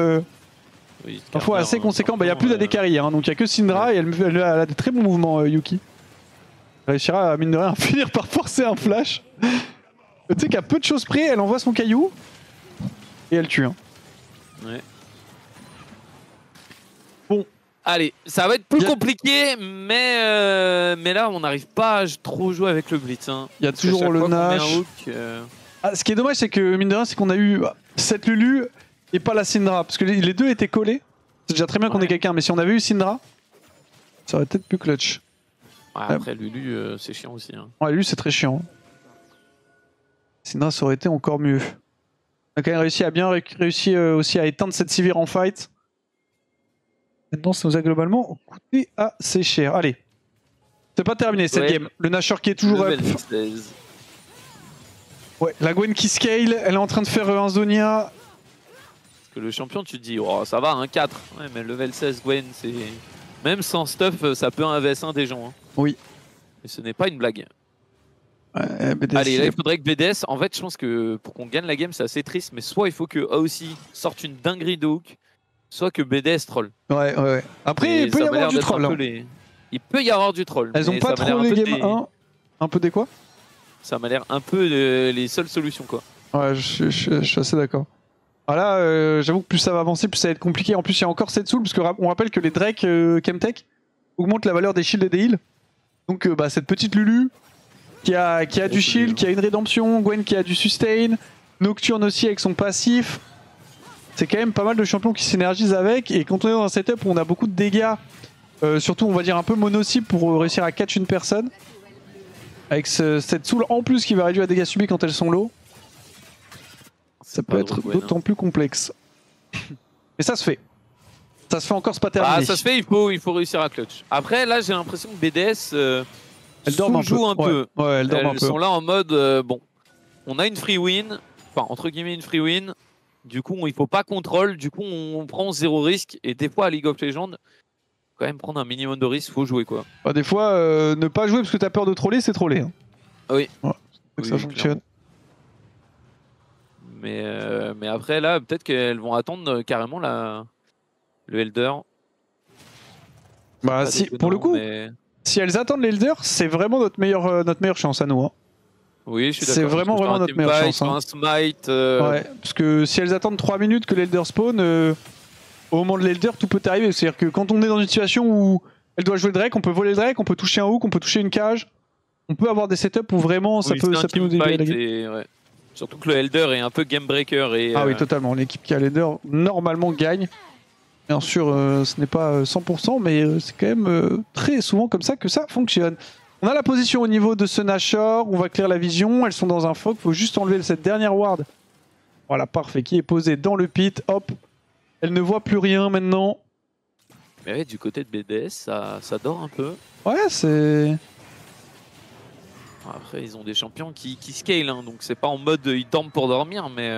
parfois assez conséquent. Il n'y a plus d'AD carry, hein, donc il n'y a que Syndra et elle a des très bons mouvements, Yuki. Elle réussira, mine de rien, à finir par forcer un flash. Tu sais qu'à peu de choses près, elle envoie son caillou et elle tue. Hein. Ouais. Bon. Allez, ça va être plus compliqué, mais là, on n'arrive pas à trop jouer avec le Blitz. Hein, il y a toujours le Nash. Ce qui est dommage, c'est que, mine de rien, c'est qu'on a eu cette Lulu et pas la Syndra, parce que les deux étaient collés. C'est déjà très bien qu'on ait quelqu'un, mais si on avait eu Syndra, ça aurait peut-être plus clutch. Ouais, après Lulu, c'est chiant aussi. Hein. Ouais, Lulu c'est très chiant. Syndra ça aurait été encore mieux. On a quand même réussi aussi à éteindre cette Sivir en fight. Maintenant ça nous a globalement coûté assez cher. Allez. C'est pas terminé cette game. Le Nashor qui est toujours up. Ouais, la Gwen qui scale, elle est en train de faire un Zonia. Le champion, tu te dis, oh, ça va, un 4. Ouais, mais level 16 Gwen, c'est. Même sans stuff, ça peut un vs1 des gens. Hein. Oui. Et ce n'est pas une blague. BDS, allez, là, il faudrait que BDS. En fait, je pense que pour qu'on gagne la game, c'est assez triste. Mais soit il faut que AOC sorte une dinguerie de hook, soit que BDS troll. Ouais. Après, il peut y avoir du troll. Hein. il peut y avoir du troll. Elles ont mais pas ça m'a l'air trop un les peu game 1. Un peu des quoi? Ça m'a l'air un peu les seules solutions, quoi. Ouais, je suis assez d'accord. Ah là, j'avoue que plus ça va avancer, plus ça va être compliqué. En plus, il y a encore cette soul, parce qu'on rappelle que les Drake Chemtech augmentent la valeur des shields et des heals. Donc bah, cette petite Lulu qui a du shield, qui a une rédemption, Gwen qui a du sustain, Nocturne aussi avec son passif. C'est quand même pas mal de champions qui synergisent avec. Et quand on est dans un setup où on a beaucoup de dégâts, surtout on va dire un peu mono-cible pour réussir à catch une personne, avec cette soul en plus qui va réduire les dégâts subis quand elles sont low, ça peut être d'autant plus complexe. Mais ça se fait. Ça se fait encore, c'est pas terminé. Ah, ça se fait, il faut réussir à clutch. Après, là, j'ai l'impression que BDS elles dorment joue un peu. Ouais, elles dorment un peu. Elles sont là en mode, bon, on a une free win, enfin, entre guillemets, une free win. Du coup, il faut pas contrôle. Du coup, on prend 0 risque. Et des fois, à League of Legends, quand même prendre un minimum de risque, faut jouer, quoi. Bah, des fois, ne pas jouer parce que t'as peur de troller, c'est troller. Hein. Oui. Ouais, que ça fonctionne. Mais après, là, peut-être qu'elles vont attendre carrément le Elder. Bah, si, pour le coup, si elles attendent l'Elder, c'est vraiment notre meilleure chance à nous. Hein. Oui, je suis d'accord. C'est vraiment notre meilleure chance. Hein. Un smite. Ouais, parce que si elles attendent 3 minutes que l'Elder spawn, au moment de l'Elder, tout peut arriver. C'est-à-dire que quand on est dans une situation où elle doit jouer le Drake, on peut voler le Drake, on peut toucher un hook, on peut toucher une cage. On peut avoir des setups où vraiment ça peut nous aider à la game. Ouais. Surtout que le Elder est un peu game breaker. Et, ah oui, totalement. L'équipe qui a l'Elder normalement gagne. Bien sûr, ce n'est pas 100%, mais c'est quand même très souvent comme ça que ça fonctionne. On a la position au niveau de ce Nashor, on va clair la vision, elles sont dans un fog, il faut juste enlever cette dernière ward. Voilà, parfait, qui est posée dans le pit, hop. Elle ne voit plus rien maintenant. Mais ouais, du côté de BDS, ça dort un peu. Ouais, c'est... Après, ils ont des champions qui scale, hein, donc c'est pas en mode ils dorment pour dormir, mais...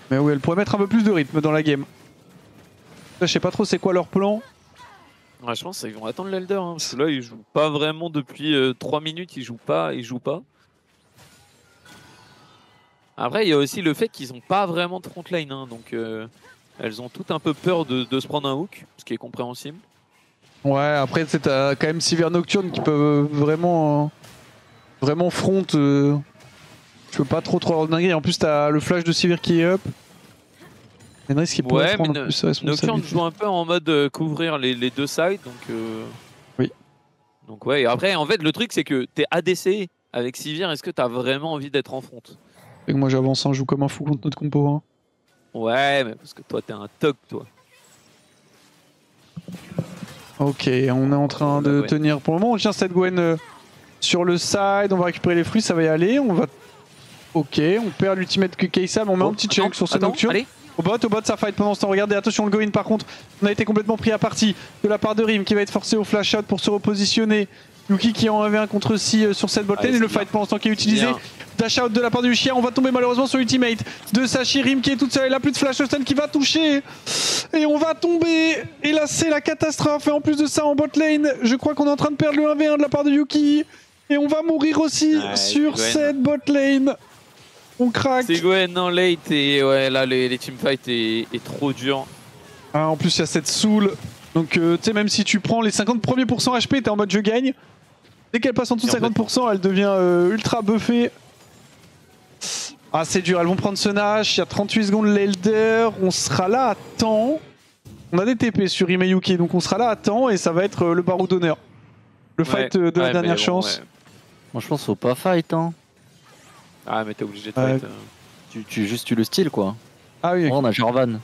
Mais oui, elle pourrait mettre un peu plus de rythme dans la game. Là, je sais pas trop c'est quoi leur plan. Ouais, je pense qu'ils vont attendre l'Elder, hein, parce que là, ils jouent pas vraiment depuis 3 minutes, ils jouent pas. Après, il y a aussi le fait qu'ils ont pas vraiment de front lane, hein, donc elles ont toutes un peu peur de se prendre un hook, ce qui est compréhensible. Ouais, après, t'as quand même Sivir Nocturne qui peuvent vraiment front. Je peux pas trop leur dinguer. En plus, t'as le flash de Sivir qui est up. Il y a un risque qui pourrait prendre plus sa responsabilité. Nocturne joue un peu en mode couvrir les deux sides, donc... Oui. Donc ouais, et après, en fait, le truc, c'est que t'es ADC avec Sivir, est-ce que t'as vraiment envie d'être en front? Et que moi, j'avance, je joue comme un fou contre notre compo. Hein. Ouais, mais parce que toi, t'es un toc, toi. Ok, on est en train de tenir pour le moment. On tient cette Gwen sur le side, on va récupérer les fruits, ça va y aller. On va... Ok, on perd l'ultimate que Kaysam, on met un petit chunk sur ce Nocturne. Allez. Au bot, ça fight pendant ce temps. Regardez, attention, le go-in par contre, on a été complètement pris à partie de la part de Rim qui va être forcé au flash out pour se repositionner. Yuki qui en avait un contre 6 sur cette bot lane et le fight pendant ce temps qui est utilisé. Dash out de la part de Yushia, on va tomber malheureusement sur l'ultimate de Sachi. Rim qui est toute seule, elle a plus de flash stun qui va toucher. Et on va tomber. Et là, c'est la catastrophe. Et en plus de ça, en bot lane, je crois qu'on est en train de perdre le 1v1 de la part de Yuki. Et on va mourir aussi sur cette bot lane. On craque. C'est Gwen en late et ouais, là les teamfights est trop dur. Ah, en plus il y a cette soul. Donc tu sais, même si tu prends les 50 premiers pourcents HP, t'es en mode je gagne. Dès qu'elle passe en dessous de 50%, elle devient ultra buffée. Ah, c'est dur, elles vont prendre ce Nash. Il y a 38 secondes l'Elder. On sera là à temps. On a des TP sur Rim et Yuki, donc on sera là à temps et ça va être le barreau d'honneur. Le fight de la dernière chance. Ouais. Moi je pense qu'il faut pas fight, hein. Ah, mais t'es obligé de fight. Tu le style, quoi. Ah oui. Oh, on a Jarvan.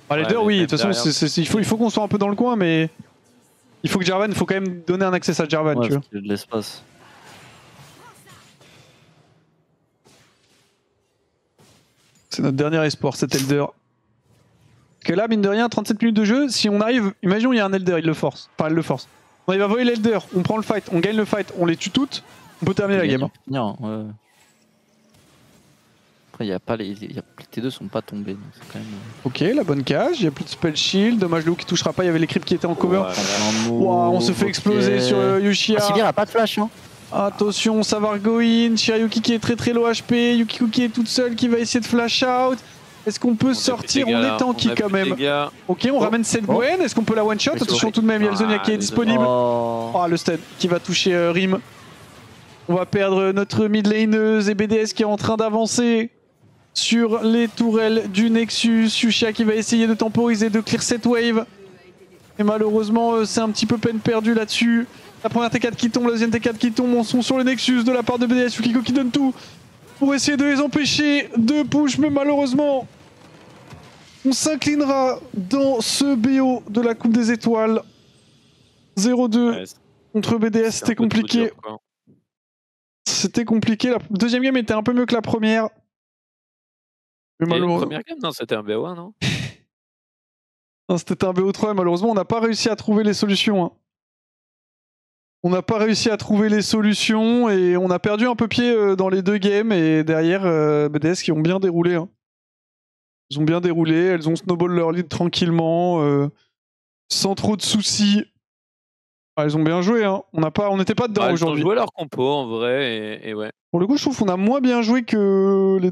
Ah, l'Elder, oui, de toute façon, il faut qu'on soit un peu dans le coin, mais il faut que Jarvan, il faut quand même donner un accès à Jarvan, tu vois. Il y a de l'espace. C'est notre dernier espoir, cet Elder. Parce que là, mine de rien, 37 minutes de jeu, si on arrive, imaginons il y a un Elder, il le force. Enfin, elle le force. On arrive à voler l'Elder, on prend le fight, on gagne le fight, on les tue toutes, on peut terminer la game. Non, ouais. Après, y a pas les T2 sont pas tombés. Donc quand même... Ok, la bonne cage, il n'y a plus de spell shield. Dommage, le hook qui touchera pas, il y avait les creeps qui étaient en cover. Wow, on se fait exploser sur Yushia. Ah, Sivir a pas de flash, hein. Attention, ça va go in. Shiryuki qui est très très low HP. Yukiko qui est toute seule qui va essayer de flash out. Est-ce qu'on peut On a sortir? fait des On gars, est tanky a quand fait des même. gars. Ok, on ramène cette Gwen. Est-ce qu'on peut la one-shot? Mais c'est Attention vrai. tout de même, il y a le Zonia qui est Ah, disponible. Oh. Oh, le stun qui va toucher Rim. On va perdre notre mid laneuse et BDS qui est en train d'avancer sur les tourelles du Nexus. Fuchsia qui va essayer de temporiser, de clear cette wave. Et malheureusement, c'est un petit peu peine perdue là-dessus. La première T4 qui tombe, la deuxième T4 qui tombe. On sont sur le Nexus de la part de BDS. Yukiko qui donne tout pour essayer de les empêcher de push. Mais malheureusement, on s'inclinera dans ce BO de la Coupe des Étoiles. 0-2 Ouais, contre BDS, c'est c'était un peu trop compliqué. dur, quoi. C'était compliqué. La deuxième game était un peu mieux que la première. Mais Et la malheureusement, première game, non, c'était un BO1, non? c'était un BO3 et malheureusement, on n'a pas réussi à trouver les solutions. Hein. On n'a pas réussi à trouver les solutions et on a perdu un peu pied dans les deux games. Et derrière, BDS qui ont bien déroulé. Hein. Ils ont bien déroulé. Elles ont snowball leur lead tranquillement, sans trop de soucis. Ah, elles ont bien joué. Hein. On n'était pas dedans Elles ont aujourd'hui. joué leur compo en vrai et ouais. Pour le coup, je trouve qu'on a moins bien joué que les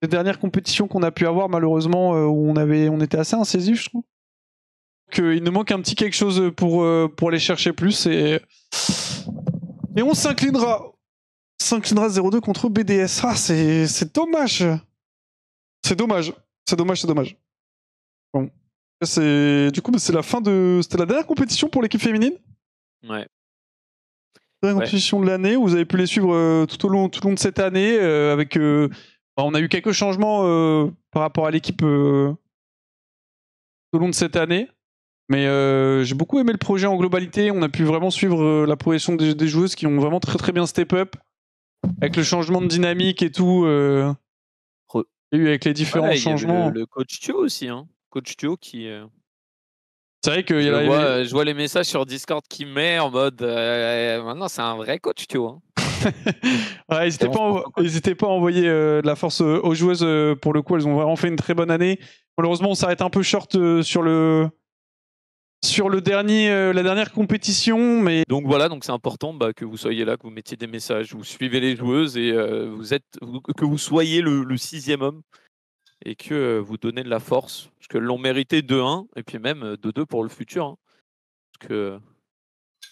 dernières compétitions qu'on a pu avoir, malheureusement, où on était assez incisif, je trouve. Il nous manque un petit quelque chose pour aller chercher plus. Et on s'inclinera. 0-2 contre BDS. Ah, c'est dommage. C'est dommage. Bon. Du coup, c'est la fin de... C'était la dernière compétition pour l'équipe féminine. Ouais. Dernière compétition de l'année. Vous avez pu les suivre tout au long de cette année. Avec, on a eu quelques changements par rapport à l'équipe tout au long de cette année. Mais j'ai beaucoup aimé le projet en globalité. On a pu vraiment suivre la progression des joueuses qui ont vraiment très très bien step up. Avec le changement de dynamique et tout. Il y a eu avec les différents changements. Le coach Thio aussi, hein. Coach Thio qui. C'est vrai que je vois les messages sur Discord qui met en mode. Maintenant, c'est un vrai coach Thio. Hein. Ouais, n'hésitez pas à envoyer de la force aux joueuses. Pour le coup, elles ont vraiment fait une très bonne année. Malheureusement, on s'arrête un peu short sur la dernière compétition, mais donc voilà, donc c'est important que vous soyez là, que vous mettiez des messages, vous suivez les joueuses et que vous soyez le sixième homme et que vous donnez de la force, parce que l'on méritait 2-1 et puis même 2-2 pour le futur, hein, parce que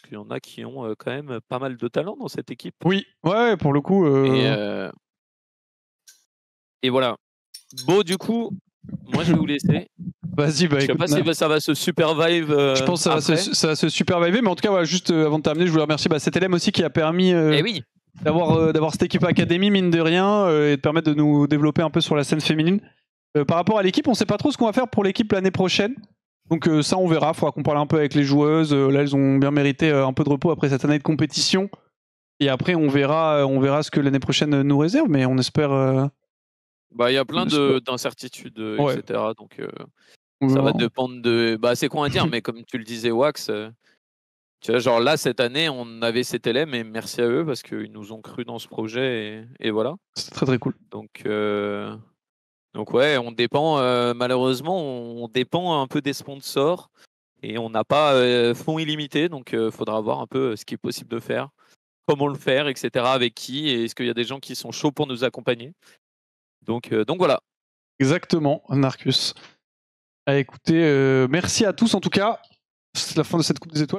qu'il y en a qui ont quand même pas mal de talent dans cette équipe. Oui, ouais, pour le coup. Et voilà. Bon, du coup, moi je vais vous laisser. Vas-y, Je sais pas si ça va se survive. Je pense que ça va se surviver, mais en tout cas, voilà, juste avant de terminer, je voulais remercier cet LM aussi qui a permis d'avoir cette équipe académie, mine de rien, et de permettre de nous développer un peu sur la scène féminine. Par rapport à l'équipe, on sait pas trop ce qu'on va faire pour l'équipe l'année prochaine. Donc ça, on verra. Il faudra qu'on parle un peu avec les joueuses. Là, elles ont bien mérité un peu de repos après cette année de compétition. Et après, on verra ce que l'année prochaine nous réserve, mais on espère... il y a plein d'incertitudes, etc. Donc... ça va dépendre de. C'est con à dire, mais comme tu le disais, Wax, tu vois, genre là, cette année, on avait CTLM et merci à eux parce qu'ils nous ont cru dans ce projet et voilà. C'est très très cool. Donc ouais, on dépend, malheureusement, on dépend un peu des sponsors et on n'a pas fonds illimités, donc il faudra voir un peu ce qui est possible de faire, comment le faire, etc. Avec qui, et est-ce qu'il y a des gens qui sont chauds pour nous accompagner. Donc voilà. Exactement, Narcus. Écoutez, merci à tous en tout cas. C'est la fin de cette Coupe des Étoiles.